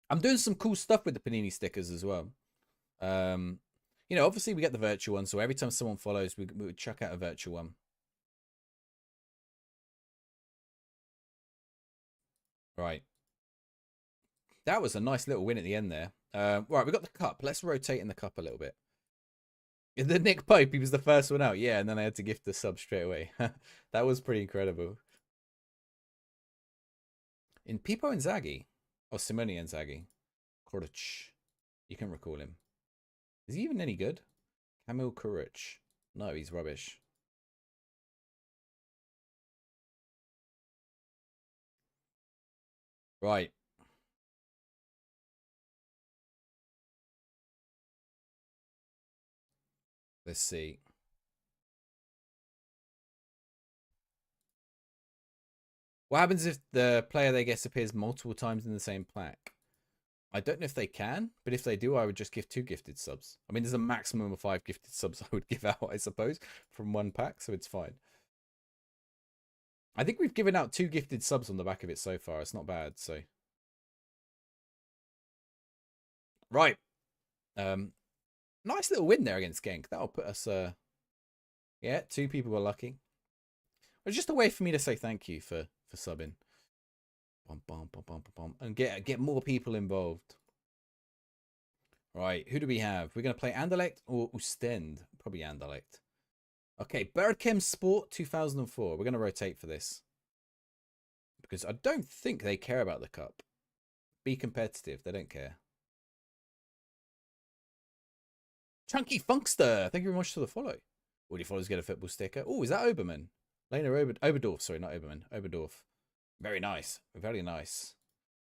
I'm doing some cool stuff with the Panini stickers as well. You know, obviously we get the virtual one, so every time someone follows, we would chuck out a virtual one. Right. That was a nice little win at the end there. Right, we got the cup. Let's rotate in the cup a little bit. The Nick Pope, he was the first one out. Yeah, and then I had to gift the sub straight away. That was pretty incredible. In Pippo Inzaghi. Or Simone Inzaghi. Koric. You can recall him. Is he even any good? Kamil Koric. No, he's rubbish. Right. Let's see. What happens if the player they guess appears multiple times in the same pack? I don't know if they can, but if they do, I would just give 2 gifted subs. I mean, there's a maximum of 5 gifted subs I would give out, I suppose, from one pack, so it's fine. I think we've given out 2 gifted subs on the back of it so far. It's not bad, so. Right. Nice little win there against Genk. That'll put us, yeah, 2 people were lucky. It's just a way for me to say thank you for subbing. Bum, bum, bum, bum, bum, bum. And get more people involved. Right, who do we have? We're going to play Anderlecht or Oostend? Probably Anderlecht. Okay, Berkem Sport 2004. We're going to rotate for this. Because I don't think they care about the cup. Be competitive. They don't care. Chunky Funkster. Thank you very much for the follow. All your followers get a football sticker. Oh, is that Oberman? Lena Oberdorf. Sorry, not Oberman. Oberdorf. Very nice. Very nice.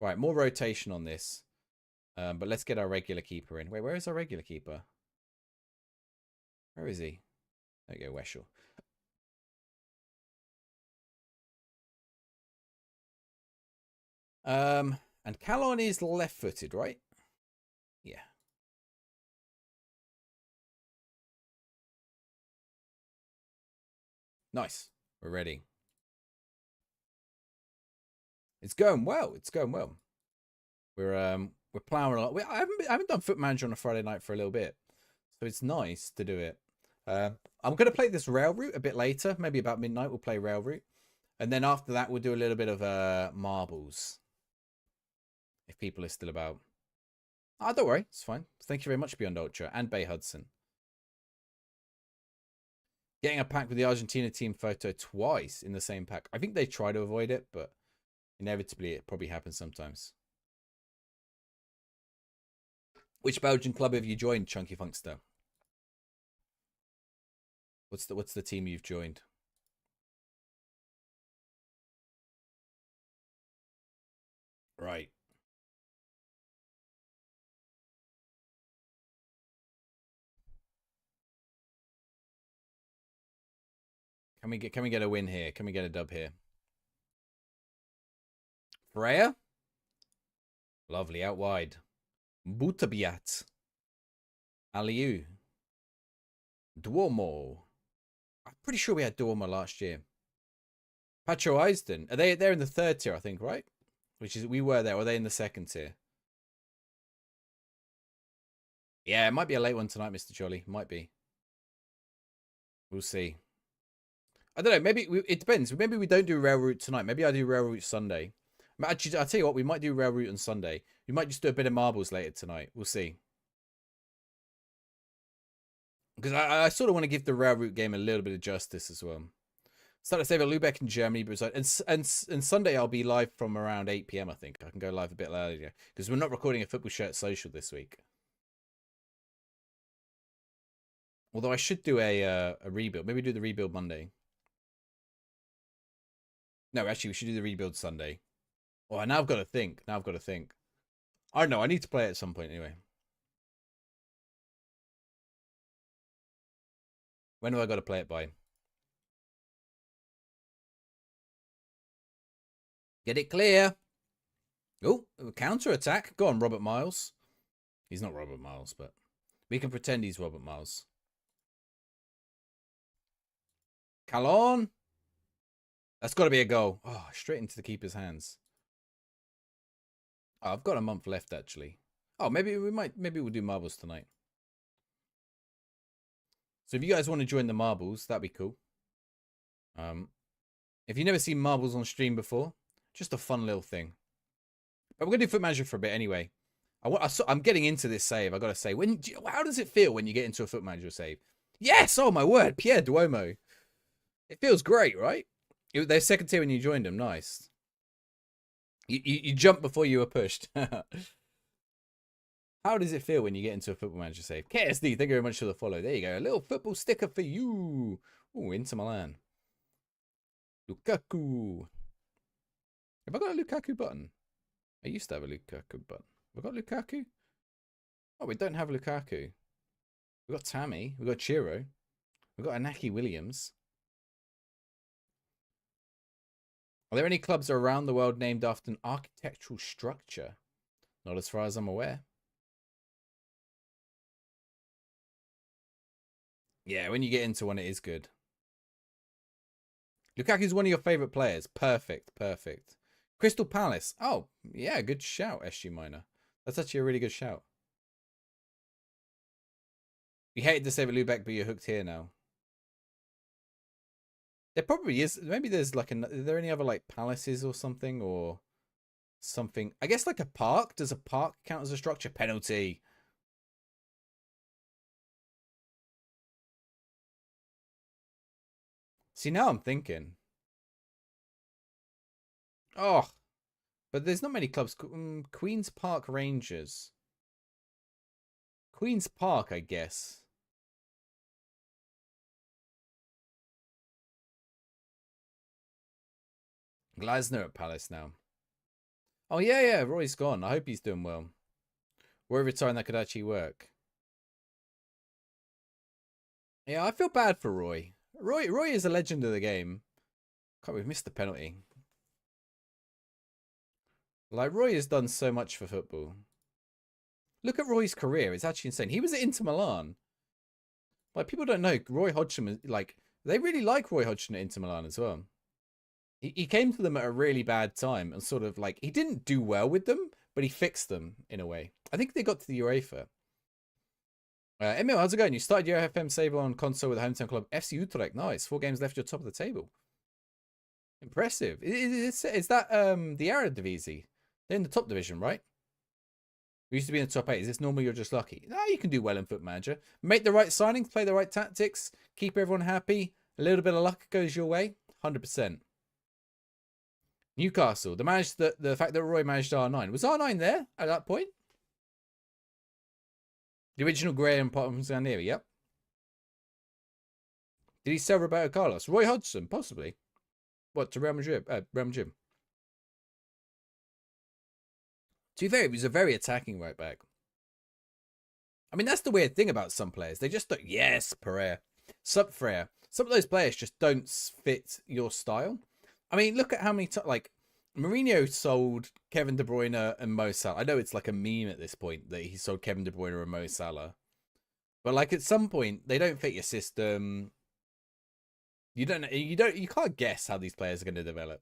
Right, more rotation on this. But let's get our regular keeper in. Wait, where is our regular keeper? Where is he? There we go, Weschel. And Callon is left-footed, right? Yeah. Nice. We're ready. It's going well. It's going well. We're plowing a lot. I haven't done Foot Manager on a Friday night for a little bit, so it's nice to do it. I'm going to play this rail route a bit later. Maybe about midnight we'll play rail route, and then after that we'll do a little bit of marbles. If people are still about. Ah, don't worry, it's fine. Thank you very much, Beyond Ultra and Bay Hudson. Getting a pack with the Argentina team photo twice in the same pack. I think they try to avoid it, but inevitably it probably happens sometimes. Which Belgian club have you joined, Chunky Funkster? What's the team you've joined? Right. Can we get a win here? Can we get a dub here? Freya? Lovely, out wide. Butabiat. Aliu. Duomo. I'm pretty sure we had Duomo last year. Pacho Eisden. They're in the third tier, I think, right? Which is we were there, or are they in the second tier? Yeah, it might be a late one tonight, Mr. Jolly. Might be. We'll see. I don't know. Maybe it depends. Maybe we don't do rail route tonight. Maybe I do rail route Sunday. Actually, I'll tell you what. We might do rail route on Sunday. We might just do a bit of marbles later tonight. We'll see. Because I sort of want to give the rail route game a little bit of justice as well. Start to save at Lubeck in Germany, but and Sunday I'll be live from around 8 PM. I think I can go live a bit earlier because we're not recording a football shirt social this week. Although I should do a rebuild. Maybe do the rebuild Monday. No, actually, we should do the rebuild Sunday. Oh, now I've got to think. I don't know. I need to play it at some point anyway. When have I got to play it by? Get it clear. Oh, counter attack. Go on, Robert Miles. He's not Robert Miles, but we can pretend he's Robert Miles. Calon. That's got to be a goal. Oh, straight into the keeper's hands. Oh, I've got a month left, actually. Oh, maybe we'll do marbles tonight. So if you guys want to join the marbles, that'd be cool. If you've never seen marbles on stream before, just a fun little thing. But we're going to do Foot Manager for a bit anyway. I'm getting into this save, I got to say. How does it feel when you get into a Foot Manager save? Yes! Oh, my word. Pierre Duomo. It feels great, right? They're second tier when you joined them. Nice. You jumped before you were pushed. How does it feel when you get into a Football Manager save? KSD, thank you very much for the follow. There you go. A little football sticker for you. Oh, Inter Milan. Lukaku. Have I got a Lukaku button? I used to have a Lukaku button. Have I got Lukaku? Oh, we don't have Lukaku. We've got Tammy. We've got Chiro. We've got Inaki Williams. Are there any clubs around the world named after an architectural structure? Not as far as I'm aware. Yeah, when you get into one, it is good. Lukaku's one of your favourite players. Perfect, perfect. Crystal Palace. Oh, yeah, good shout, SG Minor. That's actually a really good shout. You hated to save at Lubeck, but you're hooked here now. There probably is. Maybe there's like are there any other like palaces or something, or something. I guess like a park. Does a park count as a structure? Penalty. See, now I'm thinking. Oh, but there's not many clubs. Queen's Park Rangers. Queen's Park, I guess. Glasner at Palace now. Oh, yeah, yeah. Roy's gone. I hope he's doing well. We're retiring. That could actually work. Yeah, I feel bad for Roy. Roy is a legend of the game. God, we've missed the penalty. Like, Roy has done so much for football. Look at Roy's career. It's actually insane. He was at Inter Milan. Like, people don't know. Roy Hodgson, like, they really like Roy Hodgson at Inter Milan as well. He came to them at a really bad time and sort of, like, he didn't do well with them, but he fixed them in a way. I think they got to the UEFA. Emil, how's it going? You started your FM save on console with the hometown club FC Utrecht. Nice. 4 games left. You're top of the table. Impressive. Is that the Eredivisie? They're in the top division, right? We used to be in the top 8. Is this normal? You're just lucky. No, you can do well in Foot Manager. Make the right signings, play the right tactics, keep everyone happy. A little bit of luck goes your way. 100%. Newcastle. The fact that Roy managed R9. Was R9 there at that point? The original Graham Potter's Zaneri, yep. Did he sell Roberto Carlos? Roy Hodgson, possibly. What, to Real Madrid? Real Madrid. To be fair, he was a very attacking right back. I mean, that's the weird thing about some players. They just don't. Yes, Pereira. Some of those players just don't fit your style. I mean, look at how many times, like, Mourinho sold Kevin De Bruyne and Mo Salah. I know it's like a meme at this point that he sold Kevin De Bruyne and Mo Salah. But, like, at some point, they don't fit your system. You can't guess how these players are going to develop.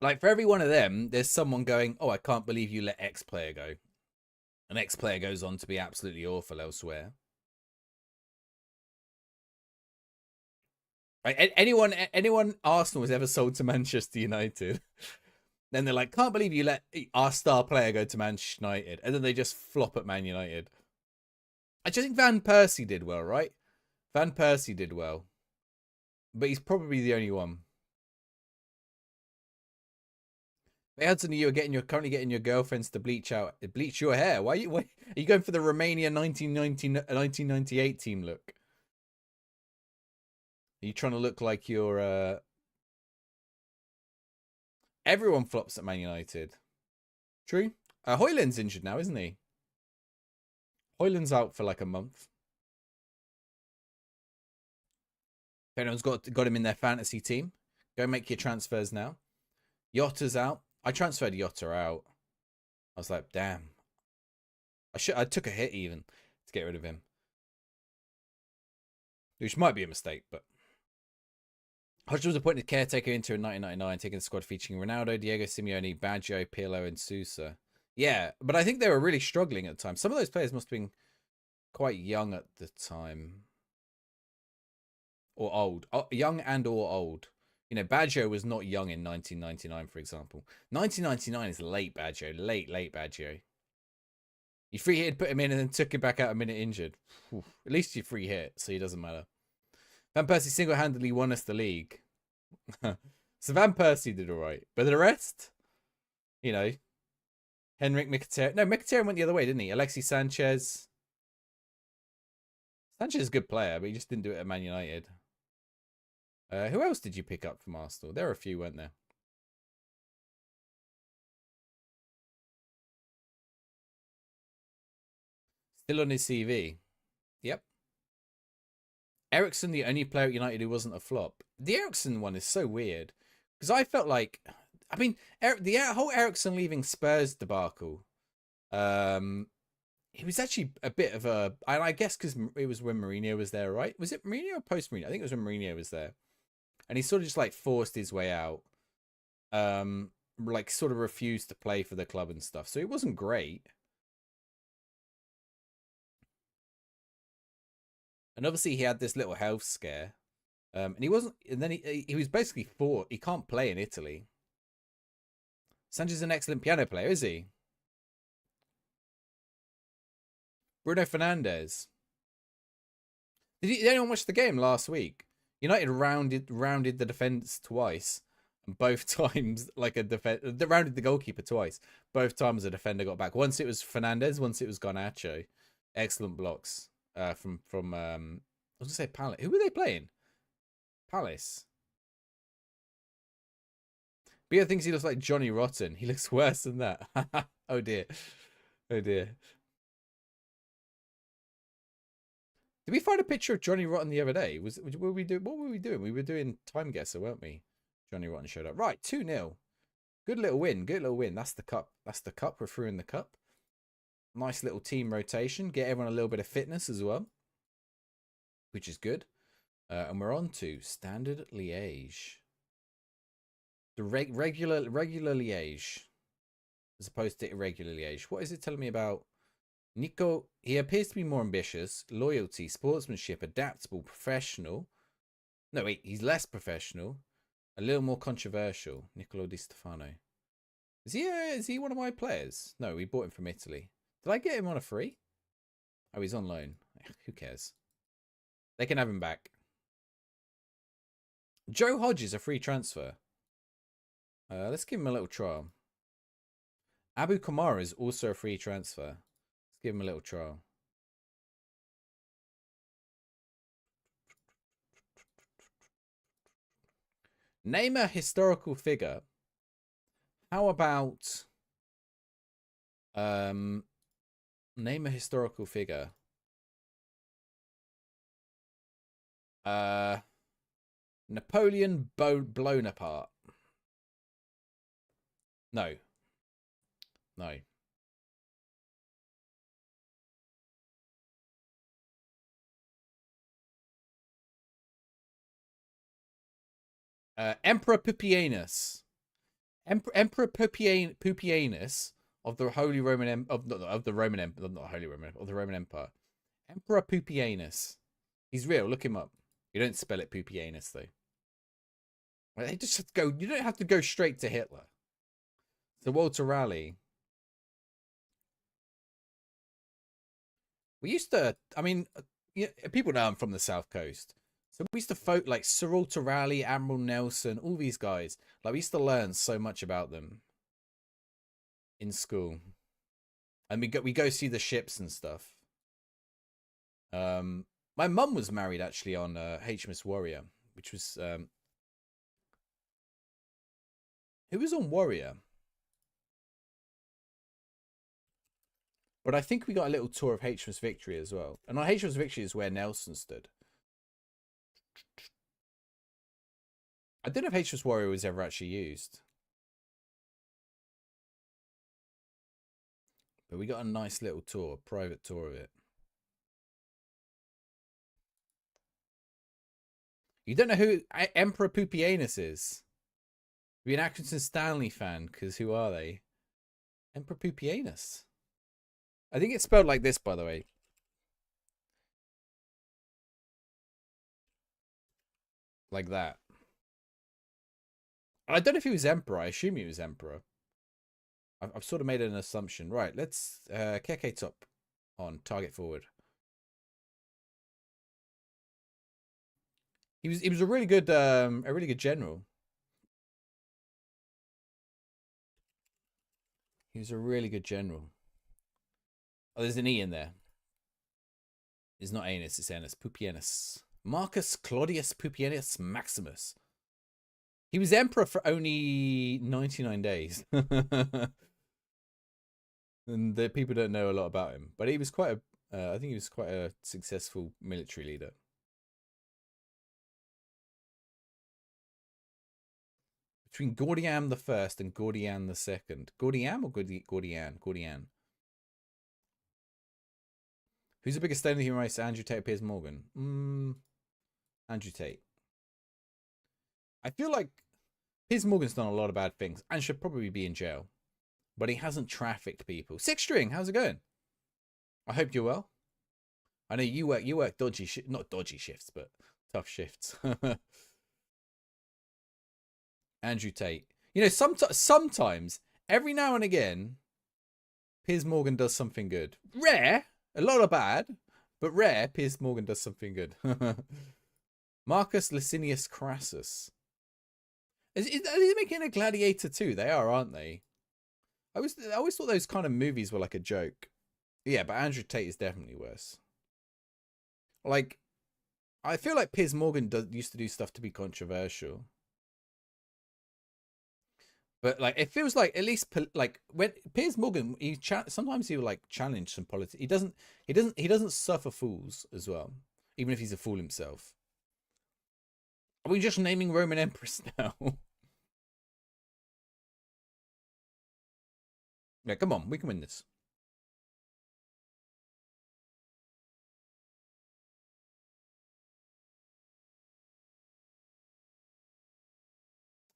Like, for every one of them, there's someone going, oh, I can't believe you let X player go. And X player goes on to be absolutely awful elsewhere. Right? Anyone Arsenal was ever sold to Manchester United, then they're like, can't believe you let our star player go to Manchester United. And then they just flop at Man United. I just think Van Persie did well, right? Van Persie did well. But he's probably the only one. Hey Hudson, you're currently getting your girlfriends to bleach your hair. Why are you going for the Romania 1998 team look? Are you trying to look like you're everyone flops at Man United. True. Hoyland's injured now, isn't he? Hoyland's out for like a month. If anyone's got him in their fantasy team, go make your transfers now. Yotta's out. I transferred Yotta out. I was like, damn. I took a hit even to get rid of him. Which might be a mistake, but Hodgson was appointed caretaker Inter in 1999, taking the squad featuring Ronaldo, Diego Simeone, Baggio, Pirlo, and Sousa. Yeah, but I think they were really struggling at the time. Some of those players must have been quite young at the time. Or old. Young and or old. You know, Baggio was not young in 1999, for example. 1999 is late Baggio. Late Baggio. You free hit, put him in, and then took him back out a minute injured. Oof. At least you free hit, so it doesn't matter. Van Persie single-handedly won us the league. So Van Persie did all right. But the rest, you know, Henrik Mkhitaryan. No, Mkhitaryan went the other way, didn't he? Alexis Sanchez. Sanchez is a good player, but he just didn't do it at Man United. Who else did you pick up from Arsenal? There were a few, weren't there? Still on his CV. Yep. Ericsson, the only player at United who wasn't a flop. The Ericsson one is so weird. Because I felt like... I mean, the whole Ericsson leaving Spurs debacle... he was actually a bit of a... And I guess because it was when Mourinho was there, right? Was it Mourinho or post-Mourinho? I think it was when Mourinho was there. And he sort of just like forced his way out. Like sort of refused to play for the club and stuff. So it wasn't great. And obviously he had this little health scare. And he wasn't. And then he was basically four. He can't play in Italy. Sanchez is an excellent piano player, is he? Bruno Fernandes. Did anyone watch the game last week? United rounded the defence twice, and both times rounded the goalkeeper twice. Both times a defender got back. Once it was Fernandes, once it was Garnacho. Excellent blocks from I was gonna say Palace. Who were they playing? Palace. Bia thinks he looks like Johnny Rotten. He looks worse than that. Oh dear. Oh dear. Did we find a picture of Johnny Rotten the other day? What were we doing? We were doing Time Guesser, weren't we? Johnny Rotten showed up. Right, 2-0. Good little win. Good little win. That's the cup. That's the cup. We're through in the cup. Nice little team rotation. Get everyone a little bit of fitness as well, which is good. And we're on to Standard Liège. The regular Liège, as opposed to irregular Liège. What is it telling me about Nico? He appears to be more ambitious, loyalty, sportsmanship, adaptable, professional. No, wait, he's less professional, a little more controversial. Nicolo Di Stefano. Is he one of my players? No, we bought him from Italy. Did I get him on a free? Oh, he's on loan. Who cares? They can have him back. Joe Hodges, a free transfer. Let's give him a little trial. Abu Kamara is also a free transfer. Let's give him a little trial. Name a historical figure. How about name a historical figure. Napoleon Bonaparte. No. No. Emperor Pupienus. Emperor Pupienus of the Holy Roman of the Roman Empire, not Holy Roman, of the Roman Empire. Emperor Pupienus. He's real. Look him up. You don't spell it Pupienus though. They just have to go. You don't have to go straight to Hitler. So Walter Raleigh. We used to. I mean, people know I'm from the South Coast. So we used to vote like Sir Walter Raleigh, Admiral Nelson, all these guys. Like we used to learn so much about them in school, and we go see the ships and stuff. My mum was married actually on HMS Warrior, which was who was on Warrior. But I think we got a little tour of HMS Victory as well, and on HMS Victory is where Nelson stood. I don't know if HMS Warrior was ever actually used. But we got a nice little tour, private tour of it. You don't know who Emperor Pupienus is? Be an Atkinson Stanley fan, because who are they? Emperor Pupienus. I think it's spelled like this, by the way. Like that. I don't know if he was Emperor. I assume he was Emperor. I've sort of made an assumption. Right, let's KK top on target forward. He was a really good general. He was a really good general. Oh, there's an E in there. It's not Anus, it's Anus. Pupienus. Marcus Claudius Pupienus Maximus. He was emperor for only 99 days. And the people don't know a lot about him. But he was quite I think he was quite a successful military leader. Between Gordian the First and Gordian the Second. Gordian or Gordian? Gordian. Who's the biggest stain of the human race? Andrew Tate or Piers Morgan? Andrew Tate. I feel like Piers Morgan's done a lot of bad things and should probably be in jail. But he hasn't trafficked people. Six String, how's it going? I hope you're well. I know you work dodgy not dodgy shifts, but Tough shifts. Andrew Tate. You know, sometimes, every now and again, Piers Morgan does something good. Rare, a lot of bad, but rare. Piers Morgan does something good. Marcus Licinius Crassus. Are they making a Gladiator 2? They are, aren't they? I always thought those kind of movies were like a joke. Yeah, but Andrew Tate is definitely worse. Like, I feel like Piers Morgan used to do stuff to be controversial. But like, it feels like at least like when Piers Morgan, sometimes he will like challenge some politics. He doesn't suffer fools as well, even if he's a fool himself. Are we just naming Roman emperors now? Yeah, come on, we can win this.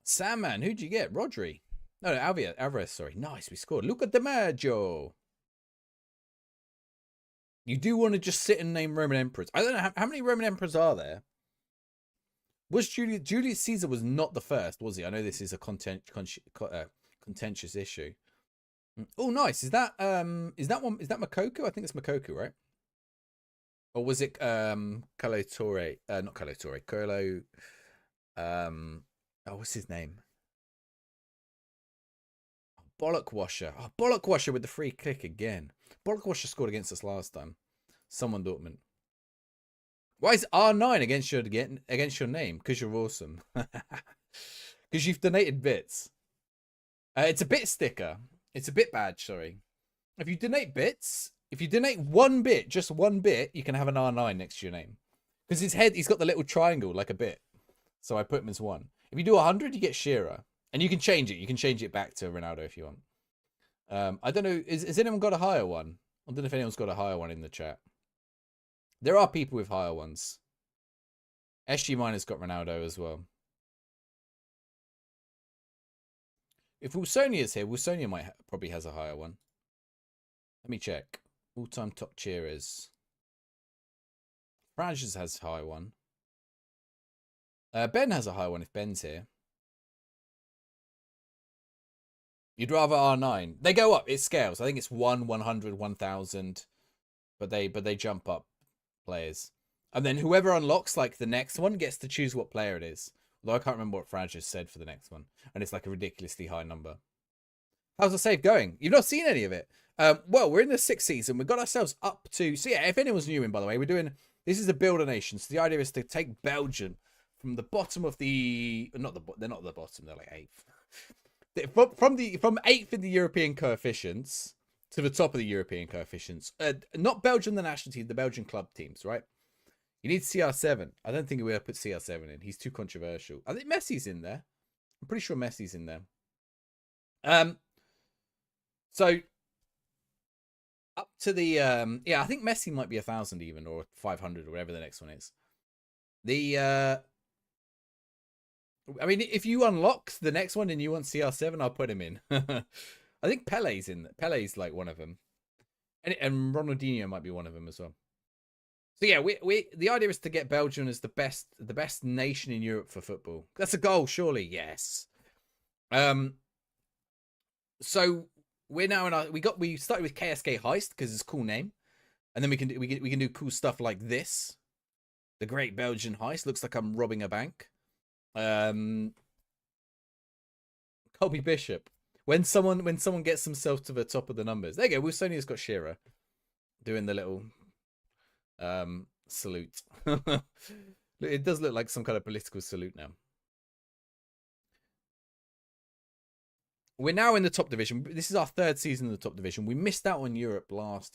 Sandman, who'd you get? Rodri. No, Alvarez, sorry. Nice, we scored. Luca Di Maggio. You do want to just sit and name Roman emperors. I don't know how many Roman emperors are there. Was Julius Caesar was not the first, was he? I know this is a contentious issue. Oh, nice. Is that Makoko? I think it's Makoko, right? Or was it Colo Torre? Not Colo Torre. Colo. Oh, what's his name? Bollock Washer. Oh, Bollock Washer with the free kick again. Bollock Washer scored against us last time. Someone Dortmund. Why is R9 against your name? Because you're awesome. Because you've donated bits. It's a bit sticker. It's a bit badge, sorry. If you donate bits, if you donate one bit, just one bit, you can have an R9 next to your name. Because his head, he's got the little triangle like a bit. So I put him as one. If you do 100, you get Shearer. And you can change it. You can change it back to Ronaldo if you want. I don't know. Has anyone got a higher one? I don't know if anyone's got a higher one in the chat. There are people with higher ones. SG Miner's got Ronaldo as well. If Wilsonia's here, Wilsonia probably has a higher one. Let me check. All-time top cheerers. Franges has a high one. Ben has a high one if Ben's here. You'd rather R9. They go up. It scales. I think it's 1, 100, 1000. But they jump up players. And then whoever unlocks like the next one gets to choose what player it is. Although I can't remember what Franges said for the next one. And it's like a ridiculously high number. How's the save going? You've not seen any of it. Well, we're in the 6th season. We've got ourselves up to... So yeah, if anyone's new in, by the way, we're doing... This is a builder nation. So the idea is to take Belgium from the bottom of the... They're not the bottom. They're like 8th. From 8th in the European coefficients to the top of the European coefficients. Not Belgium, the national team, the Belgian club teams, right? You need CR7. I don't think we'll put CR7 in. He's too controversial. I think Messi's in there. I'm pretty sure Messi's in there. So up to the yeah, I think Messi might be 1,000 even, or 500, or whatever the next one is. The I mean, if you unlock the next one and you want CR7, I'll put him in. I think Pele's in. Pele's like one of them, and Ronaldinho might be one of them as well. So yeah, we the idea is to get Belgium as the best nation in Europe for football. That's a goal, surely. Yes. So we're now in our we started with KSK Heist because it's a cool name, and then we can do cool stuff like this. The Great Belgian Heist looks like I'm robbing a bank. Colby Bishop. When someone gets themselves to the top of the numbers. There you go. Wilsonia's got Shearer doing the little salute. It does look like some kind of political salute now. We're now in the top division. This is our 3rd season in the top division. We missed out on Europe last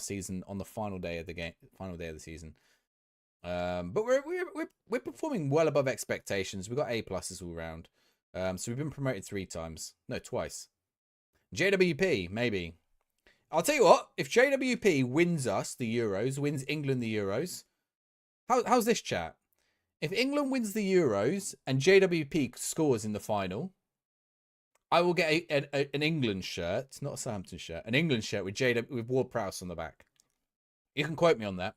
season on the final day of the season. But we're performing well above expectations. We've got A+ all round. So we've been promoted 3 times. No, twice. JWP, maybe. I'll tell you what, if JWP wins us the Euros, wins England the Euros, how's this chat? If England wins the Euros and JWP scores in the final, I will get an England shirt, not a Southampton shirt, an England shirt with Ward Prowse on the back. You can quote me on that.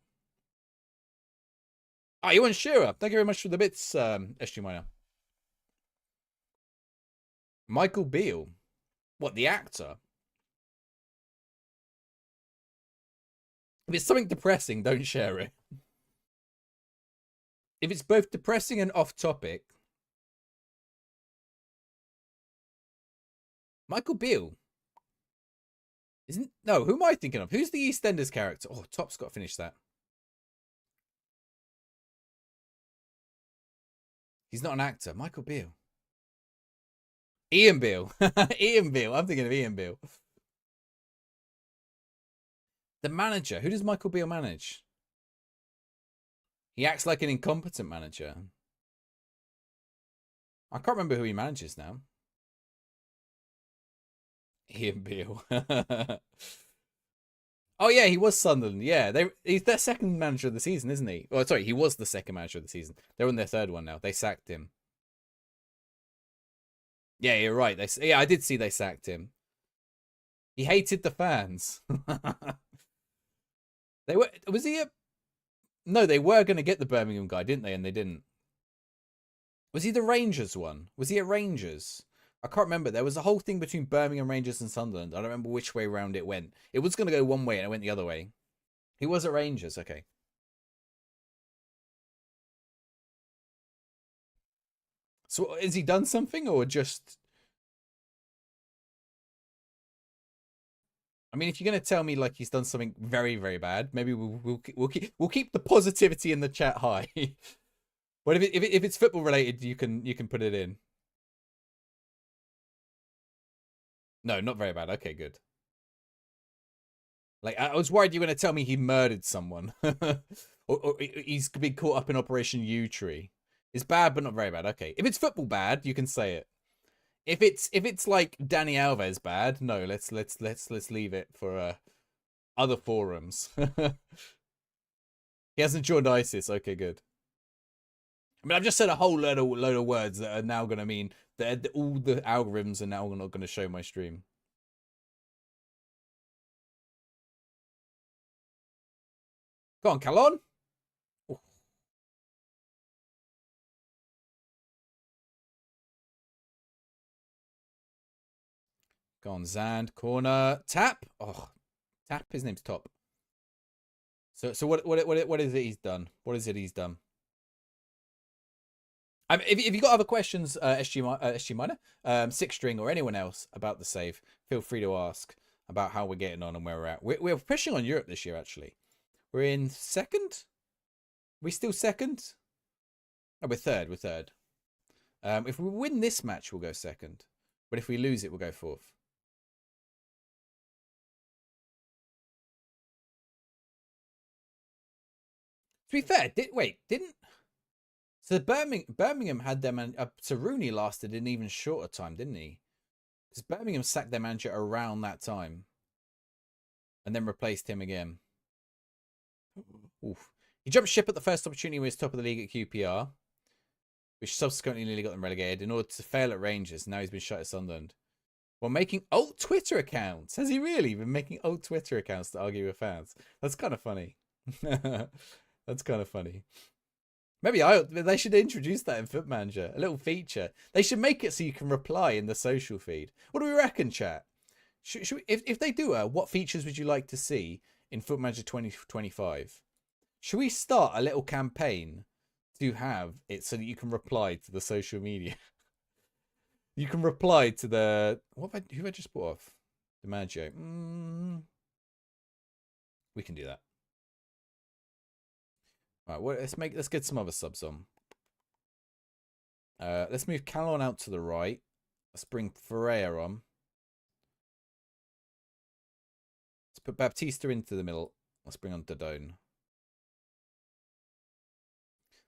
Oh, you want Shearer? Thank you very much for the bits, SG Miner. Michael Beale. What, the actor? If it's something depressing, don't share it. If it's both depressing and off topic. Michael Beale. No, who am I thinking of? Who's the EastEnders character? Oh, Top's got to finish that. He's not an actor. Michael Beale. Ian Beale. Ian Beale. I'm thinking of Ian Beale. The manager. Who does Michael Beale manage? He acts like an incompetent manager. I can't remember who he manages now. Ian Beale. Oh yeah, he was Sunderland. Yeah, he's their second manager of the season, isn't he? Oh, sorry, he was the second manager of the season. They're on their third one now. They sacked him. Yeah, you're right. Yeah, I did see they sacked him. He hated the fans. No, they were going to get the Birmingham guy, didn't they? And they didn't. Was he the Rangers one? Was he at Rangers? I can't remember. There was a whole thing between Birmingham Rangers and Sunderland. I don't remember which way round it went. It was going to go one way and it went the other way. He was at Rangers. Okay. So has he done something or just... I mean, if you're going to tell me like he's done something very, very bad, maybe we'll keep the positivity in the chat high. But if it's football related, you can put it in. No, not very bad. Okay, good. Like, I was worried you were going to tell me he murdered someone. or he's been caught up in Operation U Tree. It's bad, but not very bad. Okay. If it's football bad, you can say it. If it's like Danny Alves bad, no, let's leave it for other forums. He hasn't joined ISIS. Okay, good. I mean, I've just said a whole load of words that are now going to mean that all the algorithms are now not going to show my stream. Go on, Calon. Ooh. Go on, Zand. Corner. Tap. Oh, Tap. His name's Top. So what is it he's done? What is it he's done? I mean, if you got other questions, SG Miner, Six String, or anyone else about the save, feel free to ask about how we're getting on and where we're at. We're pushing on Europe this year, actually. We're in second. We still second? Oh, we're third. We're third. If we win this match, we'll go second. But if we lose it, we'll go fourth. To be fair, didn't... So Birmingham had them, and so Rooney lasted an even shorter time, didn't he? Because Birmingham sacked their manager around that time, and then replaced him again. Oof. He jumped ship at the first opportunity when he was top of the league at QPR, which subsequently nearly got them relegated, in order to fail at Rangers. Now he's been shut at Sunderland. While making old Twitter accounts. Has he really been making old Twitter accounts to argue with fans? That's kind of funny. That's kind of funny. Maybe they should introduce that in Foot Manager. A little feature. They should make it so you can reply in the social feed. What do we reckon, chat? Should we, if they do what features would you like to see in Foot Manager 2025? Should we start a little campaign to have it so that you can reply to the social media? You can reply to the... who have I just brought off? The Maggio. We can do that. All right, let's get some other subs on. Let's move Calon out to the right. Let's bring Ferreira on. Let's put Baptista into the middle. Let's bring on Dodone.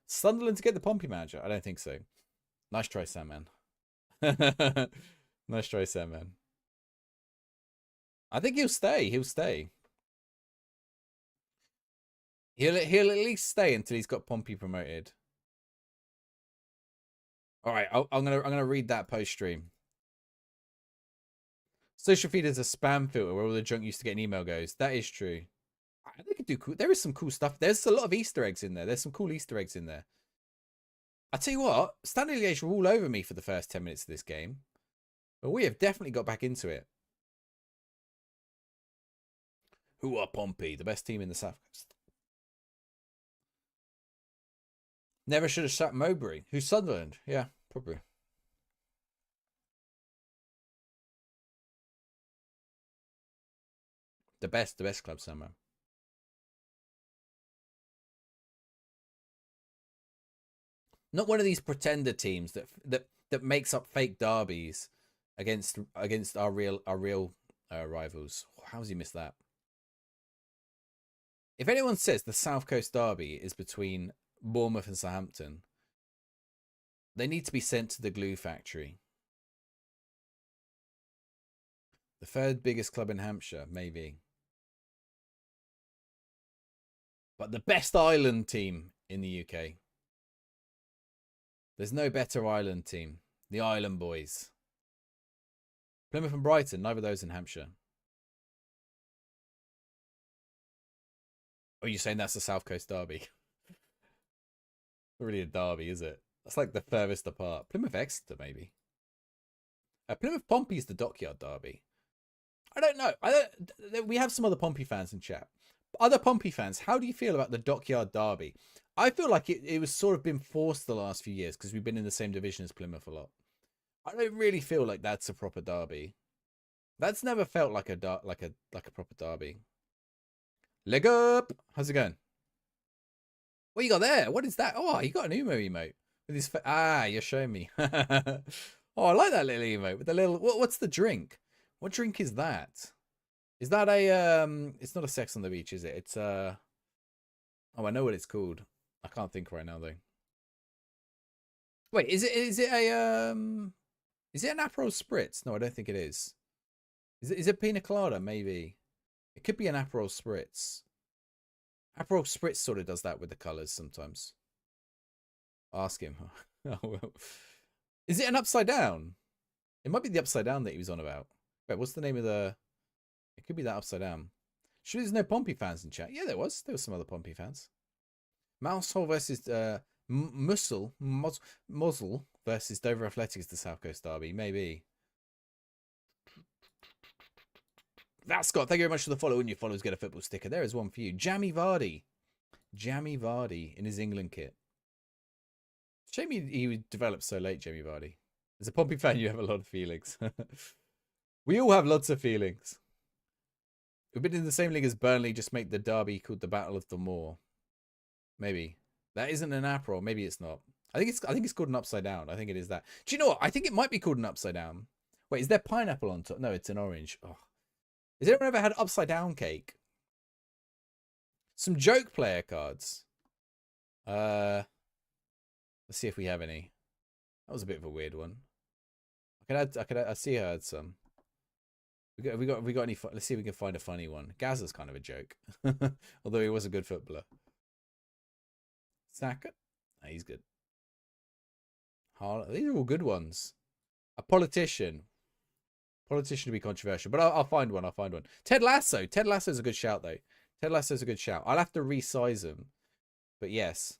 Sunderland to get the Pompey manager? I don't think so. Nice try, Sandman. Nice try, Sandman. I think he'll stay. He'll stay. He'll at least stay until he's got Pompey promoted. All right, I'm gonna read that post stream. Social feed is a spam filter where all the junk used to get an email goes. That is true. could do cool. There is some cool stuff. There's a lot of Easter eggs in there. There's some cool Easter eggs in there. I tell you what, standing liège were all over me for the first 10 minutes of this game. But we have definitely got back into it. Who are Pompey? The best team in the South Coast. Never should have shut Mowbray. Who's Sunderland? Yeah, probably. The best club somewhere. Not one of these pretender teams that makes up fake derbies against our real rivals. How's he missed that? If anyone says the South Coast derby is between Bournemouth and Southampton, they need to be sent to the glue factory. The third biggest club in Hampshire, maybe. But the best island team in the UK. There's no better island team. The Island Boys. Plymouth and Brighton, neither of those in Hampshire. Oh, you're saying that's the South Coast derby? Not really a derby, is it? That's like the furthest apart. Plymouth Exeter, maybe. Plymouth Pompey is the Dockyard derby. I don't know. We have some other Pompey fans in chat. Other Pompey fans, how do you feel about the Dockyard derby? I feel like it was sort of been forced the last few years because we've been in the same division as Plymouth a lot. I don't really feel like that's a proper derby. That's never felt like a proper derby. Leg up! How's it going? What you got there? What is that? Oh, you got an Umo emote with his. You're showing me. Oh, I like that little emote with the little. What's the drink? What drink is that? Is that a It's not a Sex on the Beach, is it? It's Oh, I know what it's called. I can't think right now though. Wait, is it an Aperol Spritz? No, I don't think it is. Is it Pina Colada? Maybe. It could be an Aperol Spritz. Aperol Spritz sort of does that with the colours sometimes. Ask him. Oh, well. Is it an upside down? It might be the upside down that he was on about. Wait, what's the name of the... It could be that upside down. Sure there's no Pompey fans in chat? Yeah, there was. There was some other Pompey fans. Mousehole versus Muzzle versus Dover Athletics, the South Coast derby. Maybe. That Scott, thank you very much for the follow. And your followers get a football sticker. There is one for you. Jamie Vardy. Jamie Vardy in his England kit. Shame he developed so late, Jamie Vardy. As a Pompey fan, you have a lot of feelings. We all have lots of feelings. We've been in the same league as Burnley, just make the derby called the Battle of the Moor. Maybe. That isn't an Aperol. Maybe it's not. I think it's called an upside down. I think it is that. Do you know what? I think it might be called an upside down. Wait, is there pineapple on top? No, it's an orange. Oh. Has anyone ever had upside down cake? Some joke player cards. Let's see if we have any. That was a bit of a weird one. I see I had some. We got any? Let's see if we can find a funny one. Gazza's kind of a joke, although he was a good footballer. Saka, oh, he's good. These are all good ones. A politician. Politician to be controversial, but I'll find one. I'll find one. Ted Lasso. Ted Lasso's a good shout though. Ted Lasso's a good shout. I'll have to resize him, but yes,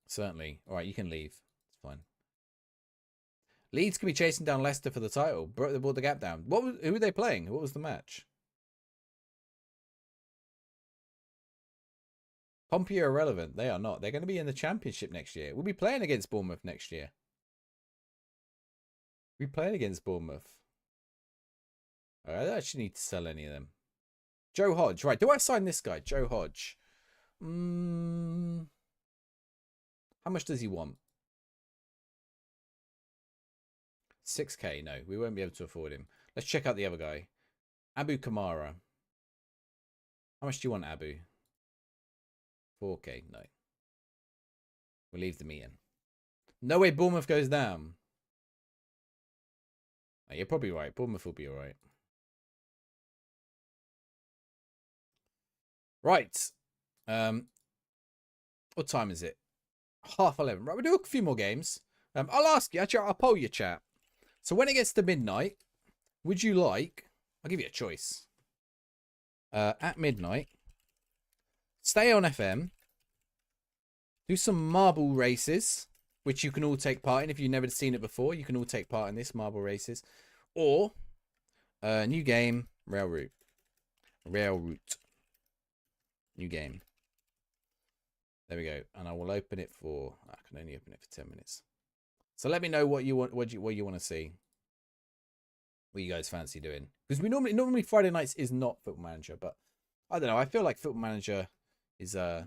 certainly. All right, you can leave. It's fine. Leeds could be chasing down Leicester for the title. They brought the gap down. Who were they playing? What was the match? Pompey are irrelevant. They are not. They're going to be in the Championship next year. We'll be playing against Bournemouth next year. We played against Bournemouth. I don't actually need to sell any of them. Joe Hodge. Right, do I sign this guy? Joe Hodge. How much does he want? 6k. No, we won't be able to afford him. Let's check out the other guy. Abu Kamara. How much do you want, Abu? 4k. No. We'll leave the meeting. No way Bournemouth goes down. Oh, you're probably right. Bournemouth will be alright. Right. What time is it? 11:30. Right, we'll do a few more games. I'll ask you. Actually, I'll poll your chat. So when it gets to midnight, would you like... I'll give you a choice. at midnight. Stay on FM. Do some marble races, which you can all take part in. If you've never seen it before, you can all take part in this marble races. Or new game, rail route. Rail route. New game. There we go. And I will open it for. I can only open it for 10 minutes. So let me know what you want. What you want to see. What you guys fancy doing? Because we normally Friday nights is not Football Manager, but I don't know. I feel like Football Manager is better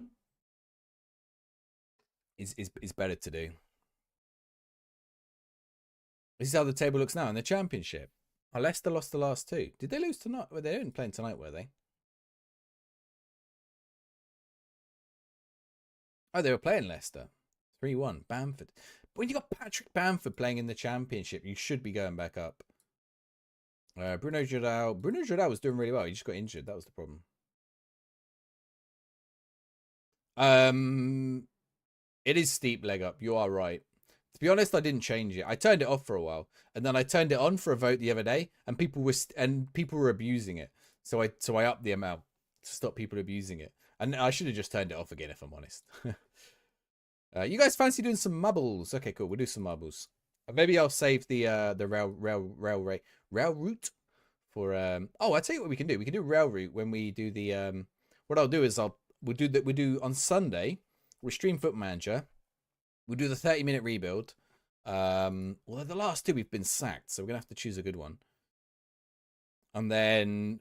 to do. This is how the table looks now in the Championship. Oh, Leicester lost the last two. Did they lose tonight? Well, they weren't playing tonight, were they? Oh, they were playing Leicester. 3-1. Bamford. But when you got Patrick Bamford playing in the Championship, you should be going back up. Bruno Jordao. Bruno Jordao was doing really well. He just got injured. That was the problem. It is steep leg up. You are right. To be honest, I didn't change it. I turned it off for a while, and then I turned it on for a vote the other day, and people were abusing it. So I upped the amount to stop people abusing it. And I should have just turned it off again, if I'm honest. You guys fancy doing some marbles? Okay, cool. We'll do some marbles. Maybe I'll save the rail route for oh, I'll tell you what we can do. We can do rail route when we do the what I'll do is we'll do on Sunday. We'll stream Foot Manager. We'll do the 30-minute rebuild. Well, the last two we've been sacked, so we're gonna have to choose a good one. And then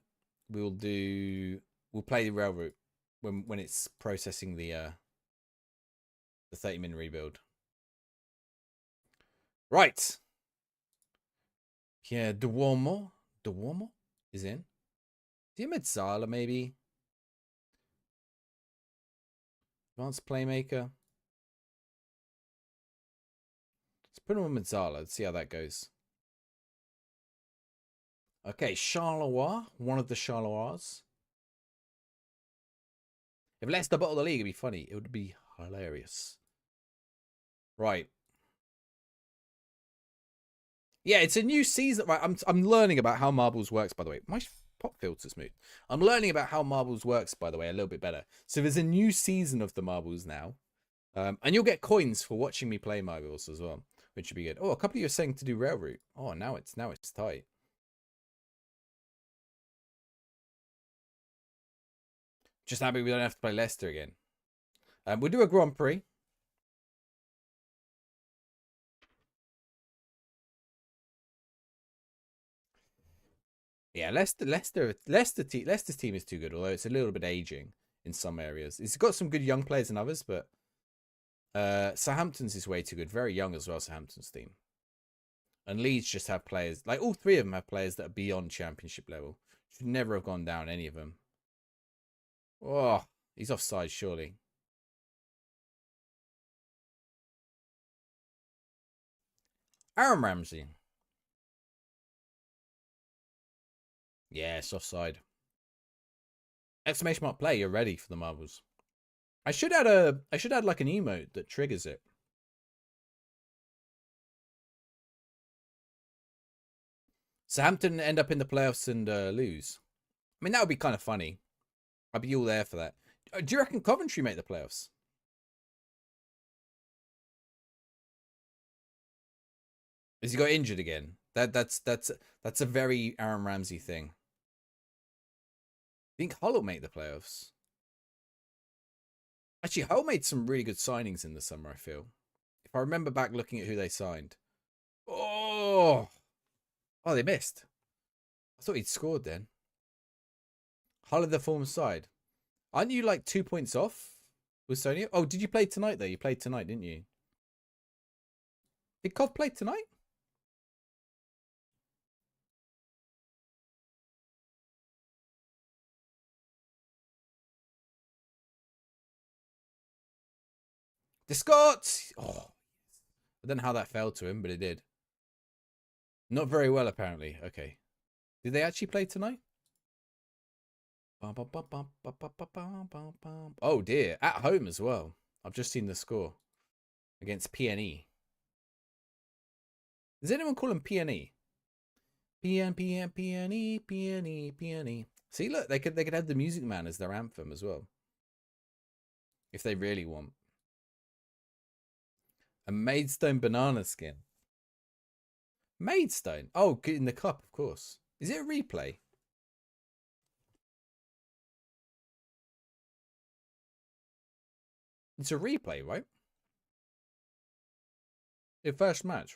we'll play the rail route when it's processing the 30-minute rebuild. Right. Yeah, Duomo is in. Is he a Mezzala, maybe? Advanced playmaker. Let's put him on Mezzala. Let's see how that goes. Okay, Charleroi. One of the Charleroi. If Leicester bottle the league, it'd be funny. It would be hilarious. Right. Yeah, it's a new season. Right, I'm learning about how marbles works, by the way. My pop filter's moved. I'm learning about how marbles works, by the way, a little bit better. So there's a new season of the marbles now. And you'll get coins for watching me play marbles as well, which would be good. Oh, a couple of you are saying to do rail route. Oh, now it's tight. Just happy we don't have to play Leicester again. We'll do a Grand Prix. Yeah, Leicester's team is too good, although it's a little bit aging in some areas. It's got some good young players in others, but Southampton's is way too good. Very young as well, Southampton's team. And Leeds just have players, like all three of them have players that are beyond Championship level. Should never have gone down, any of them. Oh, he's offside, surely. Aaron Ramsey. Yes, offside. Exclamation mark play, you're ready for the marbles. I should add like an emote that triggers it. Southampton end up in the playoffs and lose. I mean, that would be kind of funny. I'd be all there for that. Do you reckon Coventry make the playoffs? Has he got injured again? That's a very Aaron Ramsey thing. I think Hull will make the playoffs. Actually, Hull made some really good signings in the summer, I feel. If I remember back looking at who they signed. Oh, they missed. I thought he'd scored then. Hull of the form side. Aren't you like 2 points off with Sonia? Oh, did you play tonight though? You played tonight, didn't you? Did Cov play tonight? The Scots! Oh, I don't know how that fell to him, but it did. Not very well, apparently. Okay. Did they actually play tonight? Oh, dear. At home as well. I've just seen the score. Against PNE. Does anyone call him PNE? PNE. See, look, they could have the Music Man as their anthem as well, if they really want. A Maidstone banana skin. Maidstone. Oh, in the cup, of course. Is it a replay? It's a replay, right? Your first match.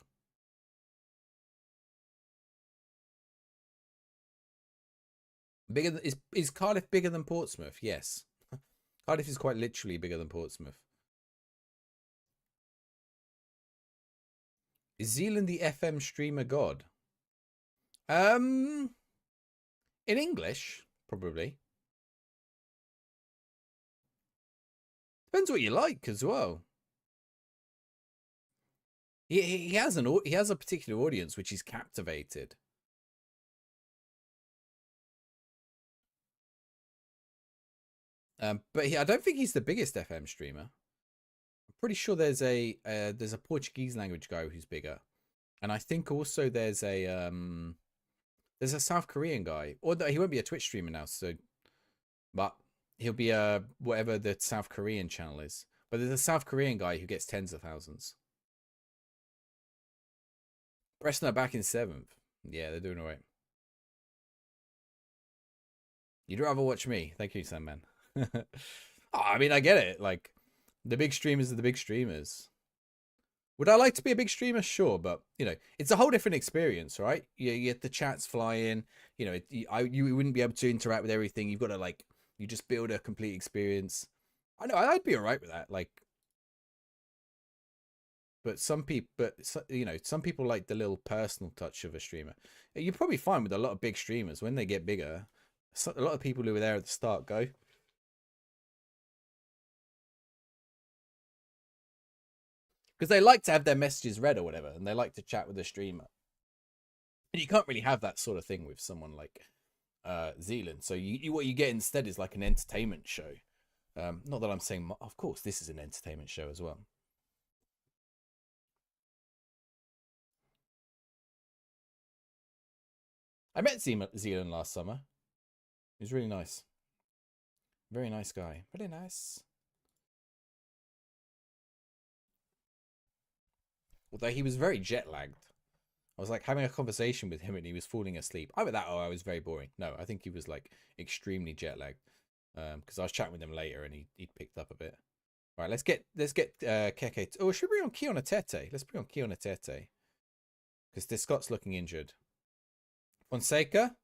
Bigger than, is Cardiff bigger than Portsmouth? Yes. Cardiff is quite literally bigger than Portsmouth. Is Zealand the FM streamer god? In English, probably. Depends what you like as well. He has a particular audience which he's captivated. But I don't think he's the biggest FM streamer. I'm pretty sure there's a Portuguese language guy who's bigger, and I think also there's a South Korean guy, or he won't be a Twitch streamer now. So, but he'll be whatever the South Korean channel is. But there's a South Korean guy who gets tens of thousands. Preston are back in 7th. Yeah, they're doing all right. You'd rather watch me. Thank you, Sandman. Oh, I mean, I get it. Like, the big streamers are the big streamers. Would I like to be a big streamer? Sure, but, you know, it's a whole different experience, right? You get the chats flying. You know, you wouldn't be able to interact with everything. You've got to, like, you just build a complete experience. I know, I'd be all right with that. Like, but some people, you know, some people like the little personal touch of a streamer. You're probably fine with a lot of big streamers when they get bigger. A lot of people who were there at the start go. Because they like to have their messages read or whatever, and they like to chat with the streamer. And you can't really have that sort of thing with someone like Zealand. So what you get instead is like an entertainment show. Not that I'm saying, of course, this is an entertainment show as well. I met Zealand last summer. He was really nice. Very nice guy. Very nice. Although he was very jet lagged. I was like having a conversation with him and he was falling asleep. Either that or I was very boring. No, I think he was like extremely jet lagged. Because I was chatting with him later and he'd picked up a bit. All right, let's get Keke. Oh, should we bring on Kiona Tete? Let's bring on Kiona Tete. Because this Scott's looking injured. Fonseca.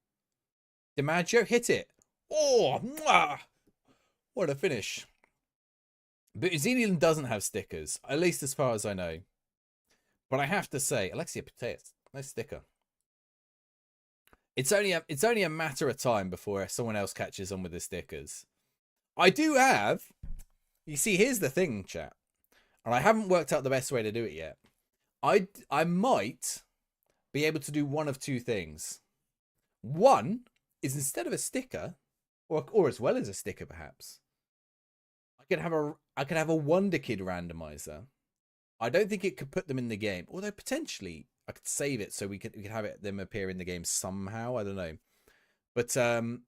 DiMaggio, hit it. Oh, mwah! What a finish. But Zealand doesn't have stickers, at least as far as I know. But I have to say, Alexia Putellas, no sticker. It's only a matter of time before someone else catches on with the stickers. I do have. You see, here's the thing, chat, and I haven't worked out the best way to do it yet. I might be able to do one of two things. One is instead of a sticker, or as well as a sticker, perhaps, I could have a Wonder Kid randomizer. I don't think it could put them in the game, although potentially I could save it so we could have them appear in the game somehow. I don't know, but a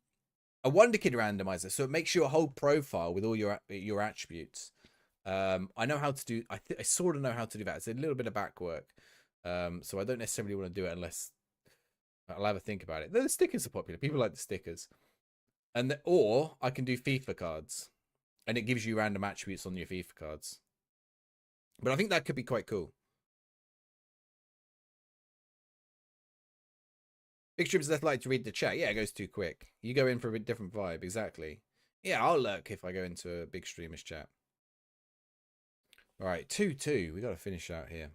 Wonder Kid randomizer, so it makes you a whole profile with all your attributes. I know how to do. I sort of know how to do that. It's a little bit of back work, so I don't necessarily want to do it unless I'll have a think about it. The stickers are popular. People like the stickers, or I can do FIFA cards, and it gives you random attributes on your FIFA cards. But I think that could be quite cool. Big streamers that like to read the chat. Yeah, it goes too quick. You go in for a different vibe. Exactly. Yeah, I'll lurk if I go into a big streamer's chat. All right, 2-2. We got to finish out here.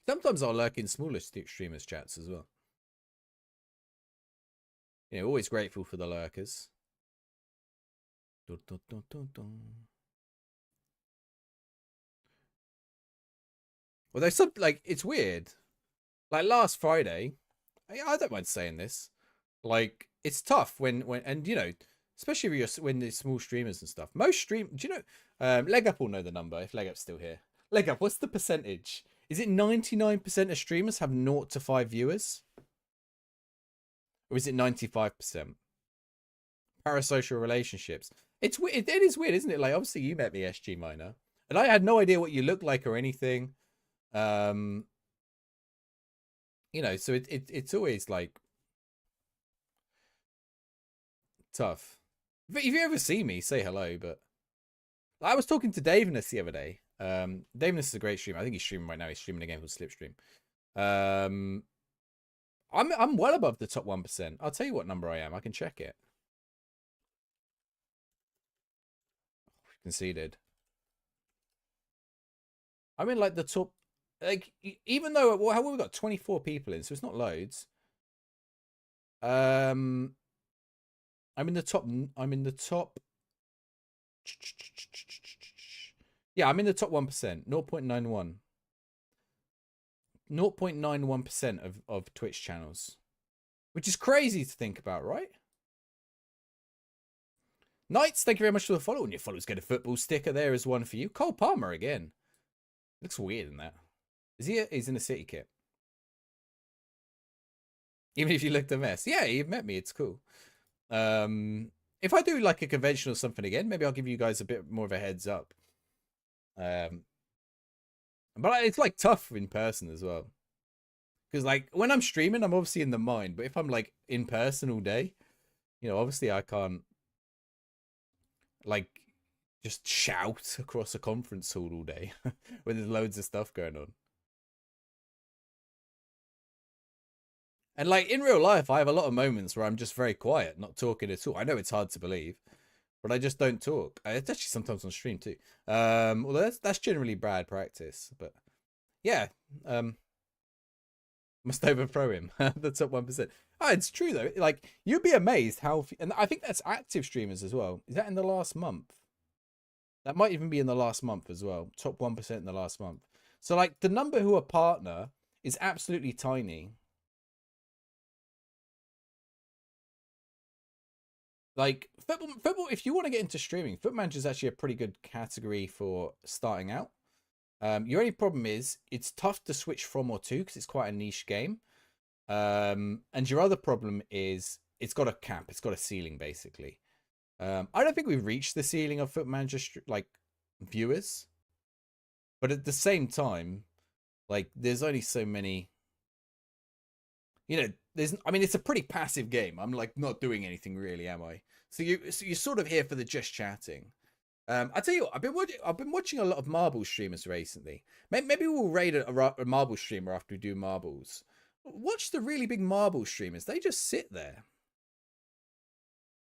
Sometimes I'll lurk in smaller streamers' chats as well. You know, always grateful for the lurkers. Dun, dun, dun, dun, dun. Although it's weird. Like last Friday, I don't mind saying this. Like it's tough when and you know, especially when there's small streamers and stuff. Do you know? Leg Up will know the number if Leg Up's still here. Leg Up, what's the percentage? Is it 99% of streamers have 0 to 5 viewers? Or is it 95%? Parasocial relationships. It's weird. It is weird, isn't it? Like, obviously you met me, SG Minor, and I had no idea what you looked like or anything. Um, so it's always like tough. If you ever see me, say hello. But I was talking to Daveness the other day. Daveness is a great streamer. I think he's streaming right now. He's streaming a game called Slipstream. I'm well above the top 1%. I'll tell you what number I am. I can check it. Conceded. I'm in like the top, like, even though, well, how we got 24 people in, so it's not loads. I'm in the top. Yeah, I'm in the top 1%. 0.91. 0.91% of Twitch channels, which is crazy to think about, right? Knights, thank you very much for the follow. And your followers get a football sticker. There is one for you. Cole Palmer again. Looks weird in that. Is he? He's in a city kit. Even if you looked a mess. Yeah, you've met me. It's cool. If I do like a convention or something again, maybe I'll give you guys a bit more of a heads up. But it's like tough in person as well. Because like when I'm streaming, I'm obviously in the mind. But if I'm like in person all day, obviously I can't like just shout across a conference hall all day when there's loads of stuff going on. And like in real life, I have a lot of moments where I'm just very quiet, not talking at all. I know it's hard to believe, but I just don't talk. It's actually sometimes on stream too. Although that's generally bad practice. But yeah, must overthrow him. The top 1%. Oh, it's true though. Like you'd be amazed how, and I think that's active streamers as well. Is that in the last month? That might even be in the last month as well. Top 1% in the last month. So like the number who are partner is absolutely tiny. Like football. If you want to get into streaming, Foot Manager is actually a pretty good category for starting out. Your only problem is it's tough to switch from or to because it's quite a niche game. And your other problem is it's got a cap. It's got a ceiling basically. I don't think we've reached the ceiling of Foot Manager like viewers, but at the same time, like there's only so many. It's a pretty passive game. I'm like not doing anything really, am I? So you're sort of here for the just chatting. I tell you what, I've been watching a lot of marble streamers recently. Maybe we'll raid a marble streamer after we do marbles. Watch the really big marble streamers. They just sit there.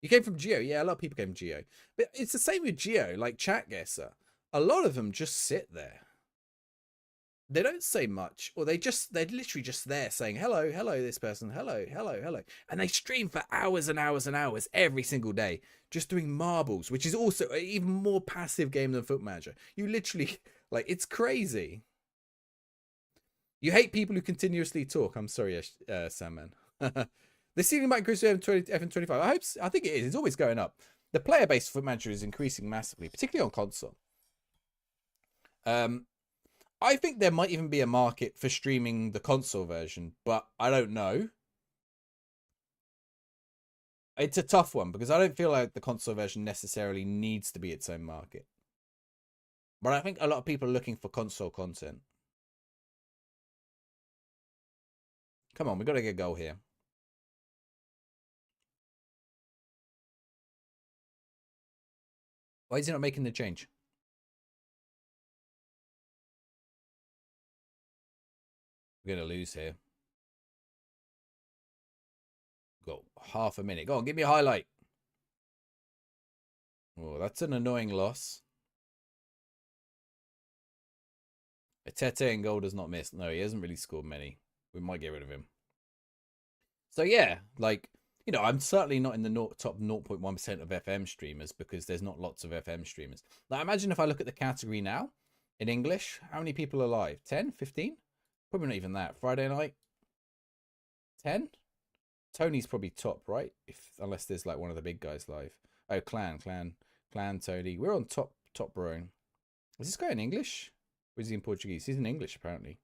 You came from Geo, yeah. A lot of people came from Geo, but it's the same with Geo. Like Chat Guesser, a lot of them just sit there. They don't say much, or they're literally just there saying hello, hello, this person, hello, hello, hello, and they stream for hours and hours and hours every single day, just doing marbles, which is also an even more passive game than Foot Manager. You literally it's crazy. You hate people who continuously talk. I'm sorry, Sandman. The ceiling might increase to FM25. I think it is. It's always going up. The player base for Foot Manager is increasing massively, particularly on console. I think there might even be a market for streaming the console version, but I don't know. It's a tough one because I don't feel like the console version necessarily needs to be its own market. But I think a lot of people are looking for console content. Come on, we got to get a goal here. Why is he not making the change? We're going to lose here. Got half a minute. Go on, give me a highlight. Oh, that's an annoying loss. Etete in goal does not miss. No, he hasn't really scored many. We might get rid of him. So yeah, like, I'm certainly not in the top 0.1% of FM streamers because there's not lots of FM streamers. Now, imagine if I look at the category now in English, how many people are live? 10, 15? Probably not even that. Friday night, 10? Tony's probably top, right? Unless there's like one of the big guys live. Oh, Clan, Tony. We're on top row. Is this guy in English? Or is he in Portuguese? He's in English, apparently.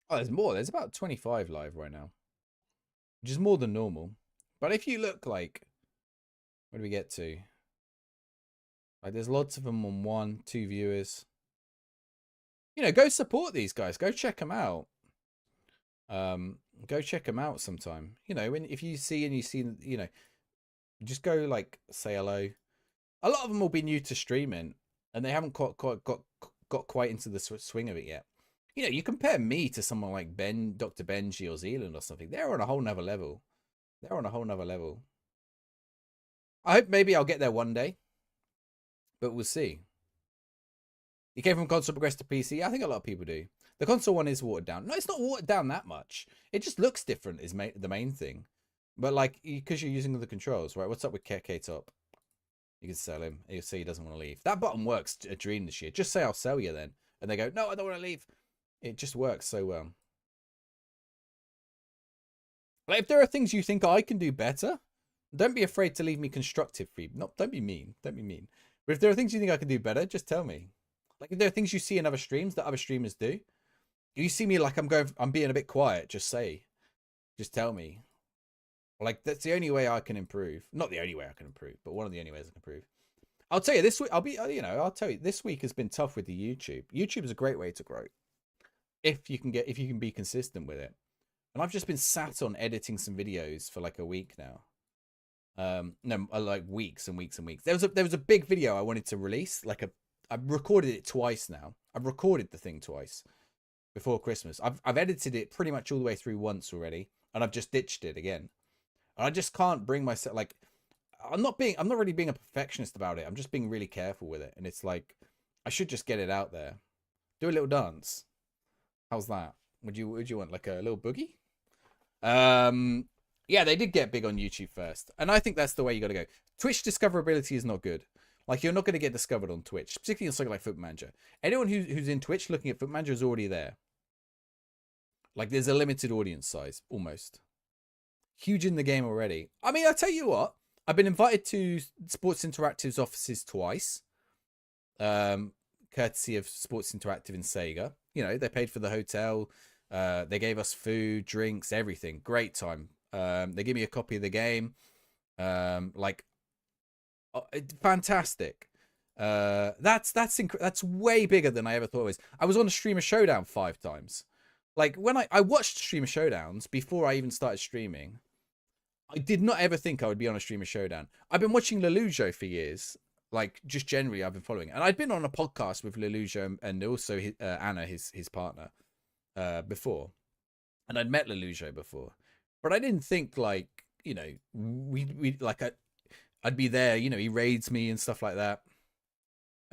Oh, there's more. There's about 25 live right now. which is more than normal. But if you look like, where do we get to? Like, there's lots of them on 1, 2 viewers. You know, go support these guys. Go check them out. Go check them out sometime. You know, if you see you know, just go like say hello. A lot of them will be new to streaming, and they haven't got quite into the swing of it yet. You know, you compare me to someone like Dr. Benji or Zealand or something. They're on a whole nother level. They're on a whole nother level. I hope maybe I'll get there one day, but we'll see. You came from console progressed to PC. I think a lot of people do. The console one is watered down. No, it's not watered down that much. It just looks different is the main thing. But like, because you're using the controls, right? What's up with KK Top? You can sell him. He'll see he doesn't want to leave. That button works a dream this year. Just say I'll sell you then. And they go, no, I don't want to leave. It just works so well. Like, if there are things you think I can do better, don't be afraid to leave me constructive feedback. No, don't be mean. Don't be mean. But if there are things you think I can do better, just tell me. Like, if there are things you see in other streams that other streamers do, if you see me like I'm being a bit quiet, just just tell me. Like, that's the only way I can improve. Not the only way I can improve, but one of the only ways I can improve. I'll tell you this week. I'll tell you this week has been tough with the YouTube. YouTube is a great way to grow if you can be consistent with it. And I've just been sat on editing some videos for like a week now. No, like weeks and weeks and weeks. There was a big video I wanted to release. I've recorded it twice now. I've recorded the thing twice before Christmas. I've edited it pretty much all the way through once already, and I've just ditched it again. And I just can't bring myself, like, I'm not really being a perfectionist about it. I'm just being really careful with it. And it's like, I should just get it out there. Do a little dance. How's that? Would you want like a little boogie? Yeah, they did get big on YouTube first. And I think that's the way you got to go. Twitch discoverability is not good. Like, you're not going to get discovered on Twitch, particularly on something like Foot Manager. Anyone who's in Twitch looking at Foot Manager is already there. Like, there's a limited audience size, almost. Huge in the game already. I mean, I'll tell you what. I've been invited to Sports Interactive's offices twice. Courtesy of Sports Interactive in Sega. You know, they paid for the hotel. They gave us food, drinks, everything. Great time. They gave me a copy of the game. Fantastic. That's way bigger than I ever thought it was. I was on a Streamer Showdown 5 times. Like, when I watched Streamer Showdowns before I even started streaming, I did not ever think I would be on a Streamer Showdown. I've been watching Lelujo for years. Like, just generally, I've been following it. And I'd been on a podcast with Lelujo and also Anna, his partner, before. And I'd met Lelujo before. But I didn't think, like, you know, I'd be there, you know, he raids me and stuff like that.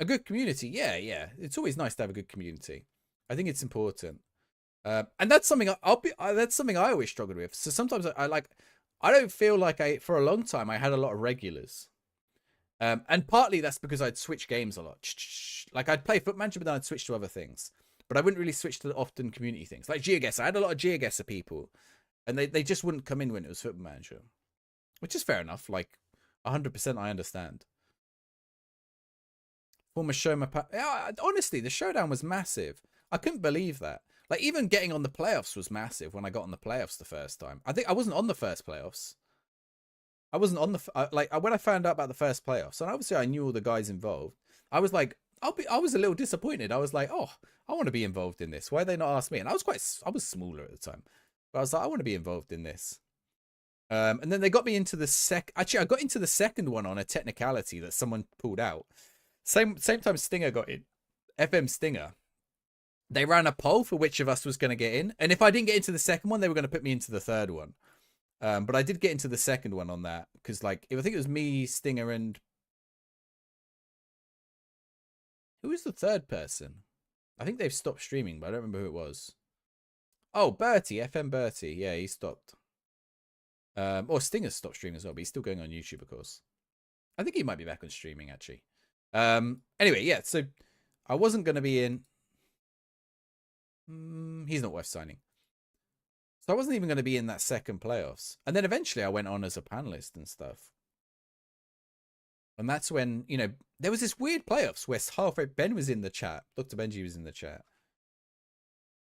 A good community, yeah. It's always nice to have a good community. I think it's important. And that's something that's something I always struggled with. So sometimes I don't feel like for a long time I had a lot of regulars. And partly that's because I'd switch games a lot. Like, I'd play Foot Manager, but then I'd switch to other things. But I wouldn't really switch to often community things. Like GeoGuessr. I had a lot of GeoGuessr people. And they just wouldn't come in when it was Foot Manager. Which is fair enough. Like, 100% I understand. Former Showma... honestly, the showdown was massive. I couldn't believe that. Like, even getting on the playoffs was massive when I got on the playoffs the first time. I think I wasn't on the first playoffs. I wasn't on when I found out about the first playoffs, and obviously I knew all the guys involved. I was like, I was a little disappointed. I was like, oh, I want to be involved in this. Why they not ask me? And I was smaller at the time, but I was like, I want to be involved in this. And then they got me into the Actually, I got into the second one on a technicality that someone pulled out. Same time Stinger got in. FM Stinger. They ran a poll for which of us was going to get in, and if I didn't get into the second one, they were going to put me into the third one. But I did get into the second one on that because, like, I think it was me, Stinger, and who was the third person? I think they've stopped streaming, but I don't remember who it was. Oh, Bertie, FM Bertie. Yeah, he stopped. Or Stinger's stopped streaming as well, but he's still going on YouTube, of course. I think he might be back on streaming, actually. Anyway, yeah, so I wasn't going to be in. He's not worth signing. So I wasn't even going to be in that second playoffs. And then eventually I went on as a panelist and stuff. And that's when, you know, there was this weird playoffs where halfway Ben was in the chat. Dr. Benji was in the chat.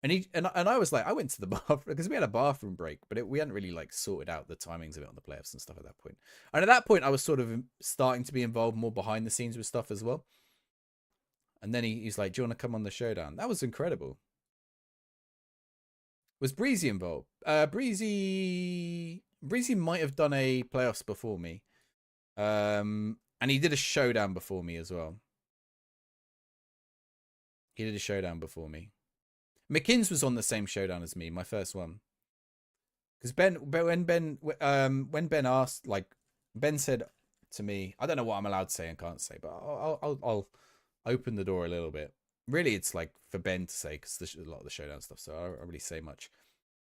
And I was like, I went to the bathroom because we had a bathroom break, but we hadn't really like sorted out the timings of it on the playoffs and stuff at that point. And at that point, I was sort of starting to be involved more behind the scenes with stuff as well. And then he's like, "Do you want to come on the showdown?" That was incredible. Was Breezy involved? Breezy might have done a playoffs before me, and he did a showdown before me as well. He did a showdown before me. McKinn's was on the same showdown as me, my first one. Because when Ben asked, like, Ben said to me, I don't know what I'm allowed to say and can't say, but I'll open the door a little bit. Really, it's like for Ben to say because there's a lot of the showdown stuff, so I don't really say much.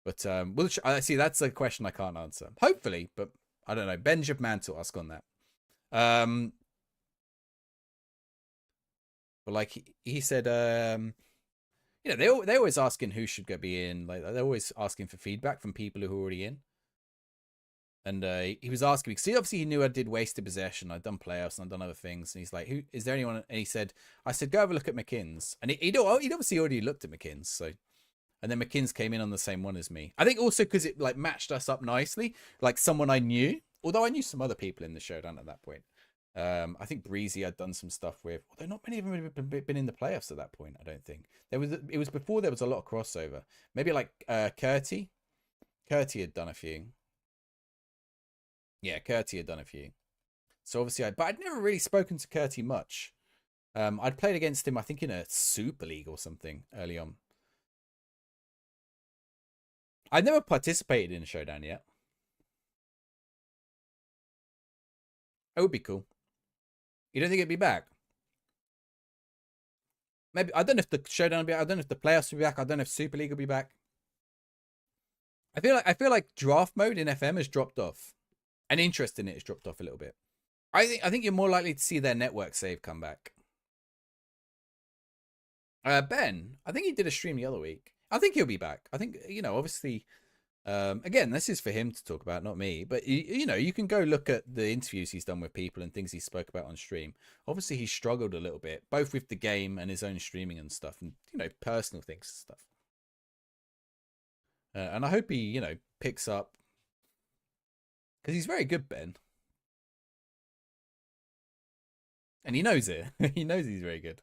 But I see that's a question I can't answer. Hopefully, but I don't know. Ben's your man to ask on that. But like he said, you know, they're always asking who should go be in. Like they're always asking for feedback from people who are already in. And he was asking me because obviously he knew I did wasted possession. I'd done playoffs and I'd done other things. And he's like, "Who is there anyone?" And he said, "I said go have a look at McKinn's." And he'd obviously already looked at McKinn's. So, and then McKinn's came in on the same one as me. I think also because it like matched us up nicely, like someone I knew. Although I knew some other people in the showdown at that point. I think Breezy had done some stuff with, although not many of them had been in the playoffs at that point. I don't think it was before there was a lot of crossover. Maybe like Curty had done a few. Yeah, Curty had done a few. So obviously, but I'd never really spoken to Curty much. I'd played against him, I think, in a Super League or something early on. I'd never participated in a showdown yet. It would be cool. You don't think it'd be back? Maybe I don't know if the showdown will be back. I don't know if the playoffs will be back. I don't know if Super League will be back. I feel like draft mode in FM has dropped off. And interest in it has dropped off a little bit. I think you're more likely to see their network save come back. Ben, I think he did a stream the other week. I think he'll be back. I think, you know, obviously, again, this is for him to talk about, not me. But, you know, you can go look at the interviews he's done with people and things he spoke about on stream. Obviously, he struggled a little bit, both with the game and his own streaming and stuff, and, you know, personal things and stuff. And I hope he, you know, picks up. Because he's very good, Ben. And he knows it. He knows he's very good.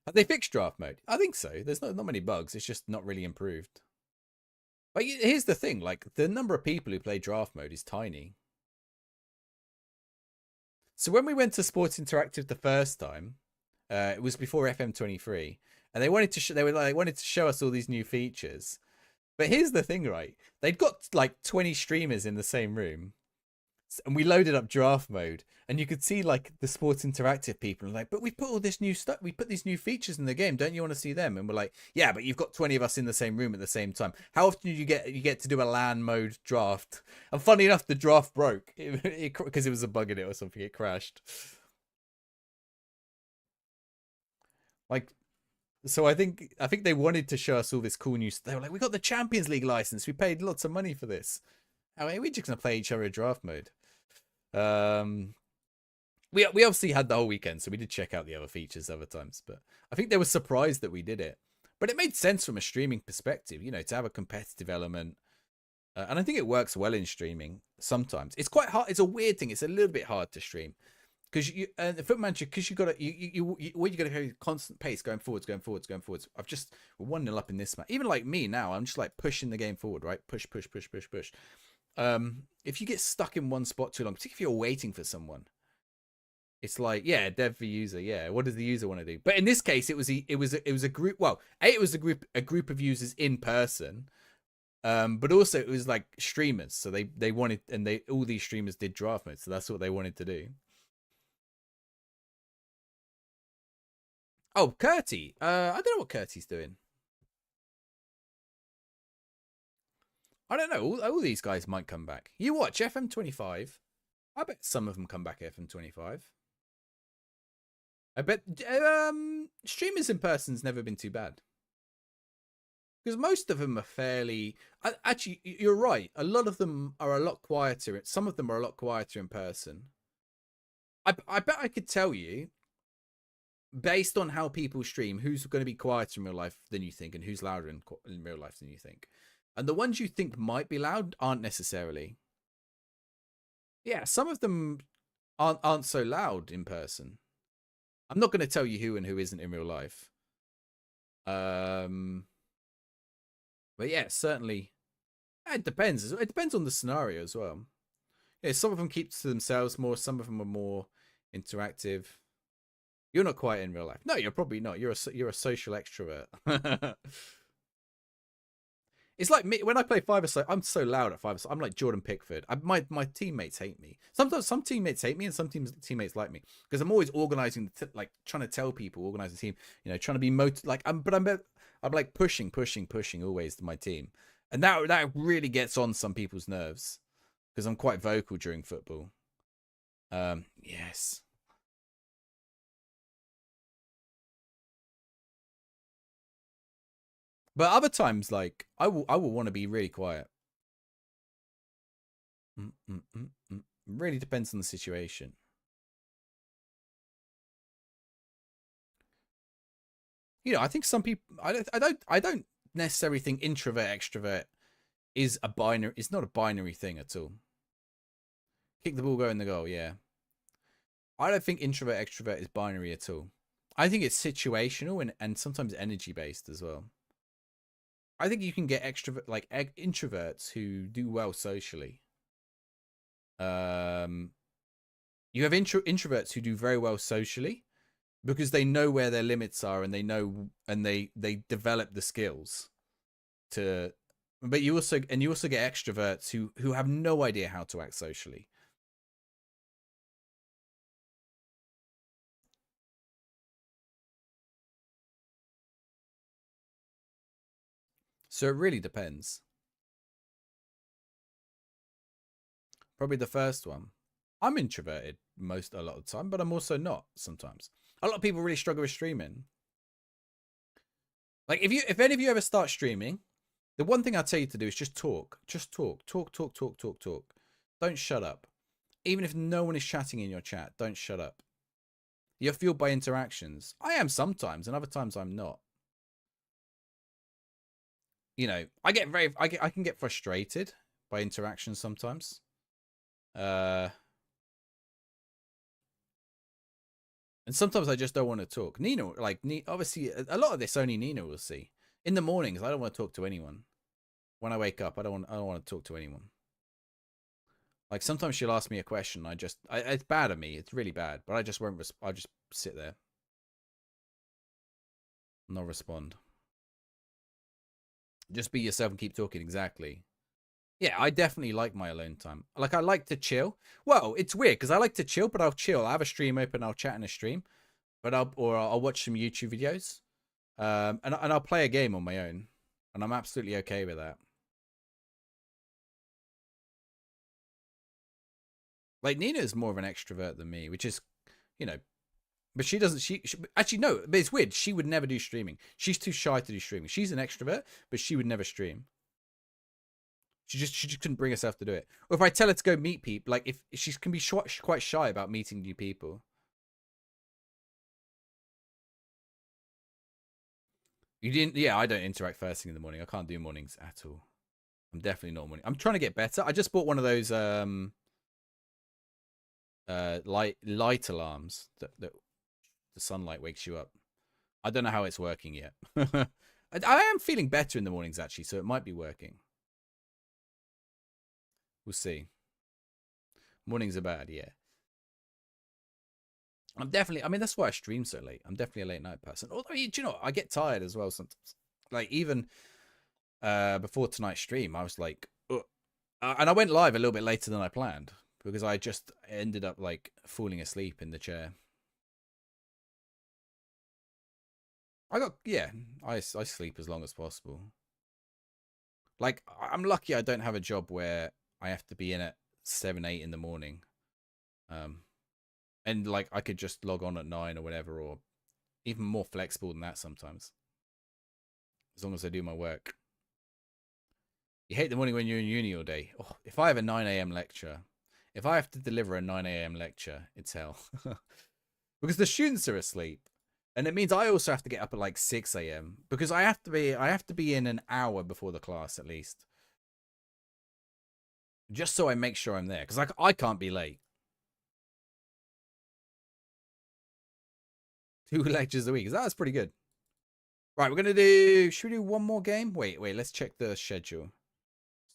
Have they fixed draft mode? I think so. There's not many bugs. It's just not really improved. But here's the thing. Like, the number of people who play draft mode is tiny. So when we went to Sports Interactive the first time, it was before FM23, and they wanted to wanted to show us all these new features. But here's the thing, right? They'd got like 20 streamers in the same room. And we loaded up draft mode, and you could see like the Sports Interactive people like, but we put all this new stuff, we put these new features in the game, don't you want to see them? And we're like, yeah, but you've got 20 of us in the same room at the same time. How often do you get to do a LAN mode draft? And funny enough, the draft broke because it was a bug in it or something. It crashed. Like, so I think they wanted to show us all this cool new stuff. They were like, we got the Champions League license, we paid lots of money for this. I mean, we're just gonna play each other in draft mode. We obviously had the whole weekend, so we did check out the other features other times. But I think they were surprised that we did it. But it made sense from a streaming perspective, you know, to have a competitive element. And I think it works well in streaming sometimes. It's quite hard. It's a weird thing. It's a little bit hard to stream because the Foot Manager, because you got to you got to have constant pace going forwards. We're 1-0 up in this match. Even like me now, I'm just like pushing the game forward, right? Push. If you get stuck in one spot too long, particularly if you're waiting for someone, it's like, yeah, dev for user, yeah. What does the user want to do? But in this case, it was a group. Well, it was a group of users in person, but also it was like streamers. So they wanted, and all these streamers did draft mode, so that's what they wanted to do. Oh, Curty. I don't know what Curty's doing. I don't know. All these guys might come back. You watch FM25. I bet some of them come back FM25. I bet streamers in person's never been too bad. Because most of them are fairly... Actually, you're right. A lot of them are a lot quieter. Some of them are a lot quieter in person. I bet I could tell you based on how people stream, who's going to be quieter in real life than you think, and who's louder in real life than you think. And the ones you think might be loud aren't necessarily. Yeah, some of them aren't so loud in person. I'm not going to tell you who and who isn't in real life. But yeah, certainly. It depends. It depends on the scenario as well. Yeah, some of them keep to themselves more. Some of them are more interactive. You're not quite in real life. No, you're probably not. You're a social extrovert. It's like me when I play five-a-side. I'm so loud at five-a-side. I'm like Jordan Pickford. My teammates hate me. Sometimes some teammates hate me, and some teammates like me because I'm always organizing, like trying to tell people, organize the team. You know, trying to be like I'm like pushing always to my team, and that really gets on some people's nerves because I'm quite vocal during football. Yes. But other times, like I will want to be really quiet. Really depends on the situation. You know, I think some people. I don't necessarily think introvert extrovert is a binary. It's not a binary thing at all. Kick the ball, go in the goal. Yeah, I don't think introvert extrovert is binary at all. I think it's situational and sometimes energy based as well. I think you can get introverts who do well socially. You have introverts who do very well socially because they know where their limits are and they develop the skills to. But you also get extroverts who have no idea how to act socially. So it really depends. Probably the first one. I'm introverted a lot of the time, but I'm also not sometimes. A lot of people really struggle with streaming. Like if any of you ever start streaming, the one thing I tell you to do is just talk. Just talk. Talk. Don't shut up. Even if no one is chatting in your chat, don't shut up. You're fueled by interactions. I am sometimes, and other times I'm not. You know, I can get frustrated by interactions sometimes. And sometimes I just don't want to talk. Nina, obviously, a lot of this only Nina will see. In the mornings, I don't want to talk to anyone. When I wake up, I don't want to talk to anyone. Like sometimes she'll ask me a question. It's bad of me. It's really bad. But I just won't. I'll just sit there, not respond. Just be yourself and keep talking. Exactly. Yeah, I definitely like my alone time. Like I like to chill. Well, it's weird because I like to chill, but I'll chill. I have a stream open. I'll chat in a stream, but I'll watch some YouTube videos, and I'll play a game on my own, and I'm absolutely okay with that. Like Nina is more of an extrovert than me, which is, you know, but she doesn't. She actually no, but it's weird. She would never do streaming. She's too shy to do streaming. She's an extrovert, but she would never stream. She just couldn't bring herself to do it. Or if I tell her to go meet people, like if she can be quite shy about meeting new people. You didn't? Yeah, I don't interact first thing in the morning. I can't do mornings at all. I'm definitely not morning. I'm trying to get better. I just bought one of those light alarms that the sunlight wakes you up. I don't know how it's working yet. I am feeling better in the mornings actually, so it might be working. We'll see. Mornings are bad, yeah. I'm definitely. I mean, that's why I stream so late. I'm definitely a late night person. Although, do you know, I get tired as well sometimes. Like even before tonight's stream, I was like, and I went live a little bit later than I planned because I just ended up like falling asleep in the chair. I sleep as long as possible. Like I'm lucky I don't have a job where I have to be in at 7, 8 in the morning. And like I could just log on at 9 or whatever, or even more flexible than that sometimes. As long as I do my work. You hate the morning when you're in uni all day. Oh, if I have a 9 a.m. lecture, if I have to deliver a 9 a.m. lecture, it's hell. Because the students are asleep. And it means I also have to get up at like 6 a.m. because I have to be in an hour before the class at least. Just so I make sure I'm there. Because I can't be late. 2 lectures a week. That's pretty good. Right, we're going to do... Should we do one more game? Wait. Let's check the schedule.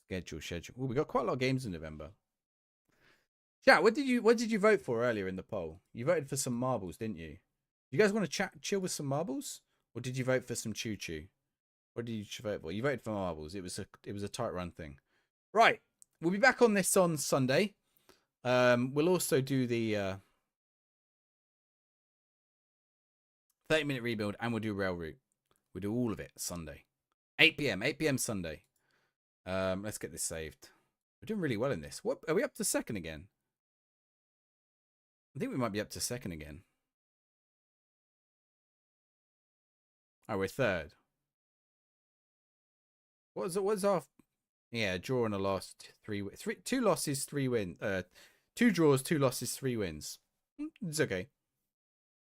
Schedule. Oh, we got quite a lot of games in November. Chat, what did you vote for earlier in the poll? You voted for some marbles, didn't you? You guys want to chill with some marbles? Or did you vote for some choo-choo? What did you vote for? You voted for marbles. It was a tight run thing. Right. We'll be back on this on Sunday. We'll also do the 30-minute rebuild, and we'll do rail route. We'll do all of it Sunday. 8 p.m. Sunday. Let's get this saved. We're doing really well in this. What are we up to second again? I think we might be up to second again. Oh, we're third. What's our... Yeah, draw and a loss, 2 losses, 3 wins. 2 draws, 2 losses, 3 wins. It's okay.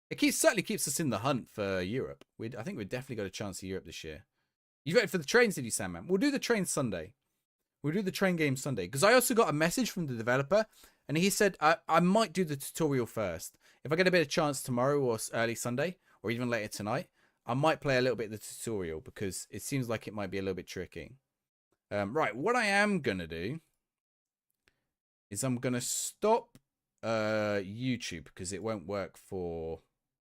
It certainly keeps us in the hunt for Europe. I think we've definitely got a chance of Europe this year. You voted for the trains, did you, Sandman? We'll do the train Sunday. We'll do the train game Sunday. Because I also got a message from the developer, and he said I might do the tutorial first. If I get a bit of chance tomorrow or early Sunday, or even later tonight, I might play a little bit of the tutorial, because it seems like it might be a little bit tricky. Right, what I am going to do is I'm going to stop YouTube, because it won't work for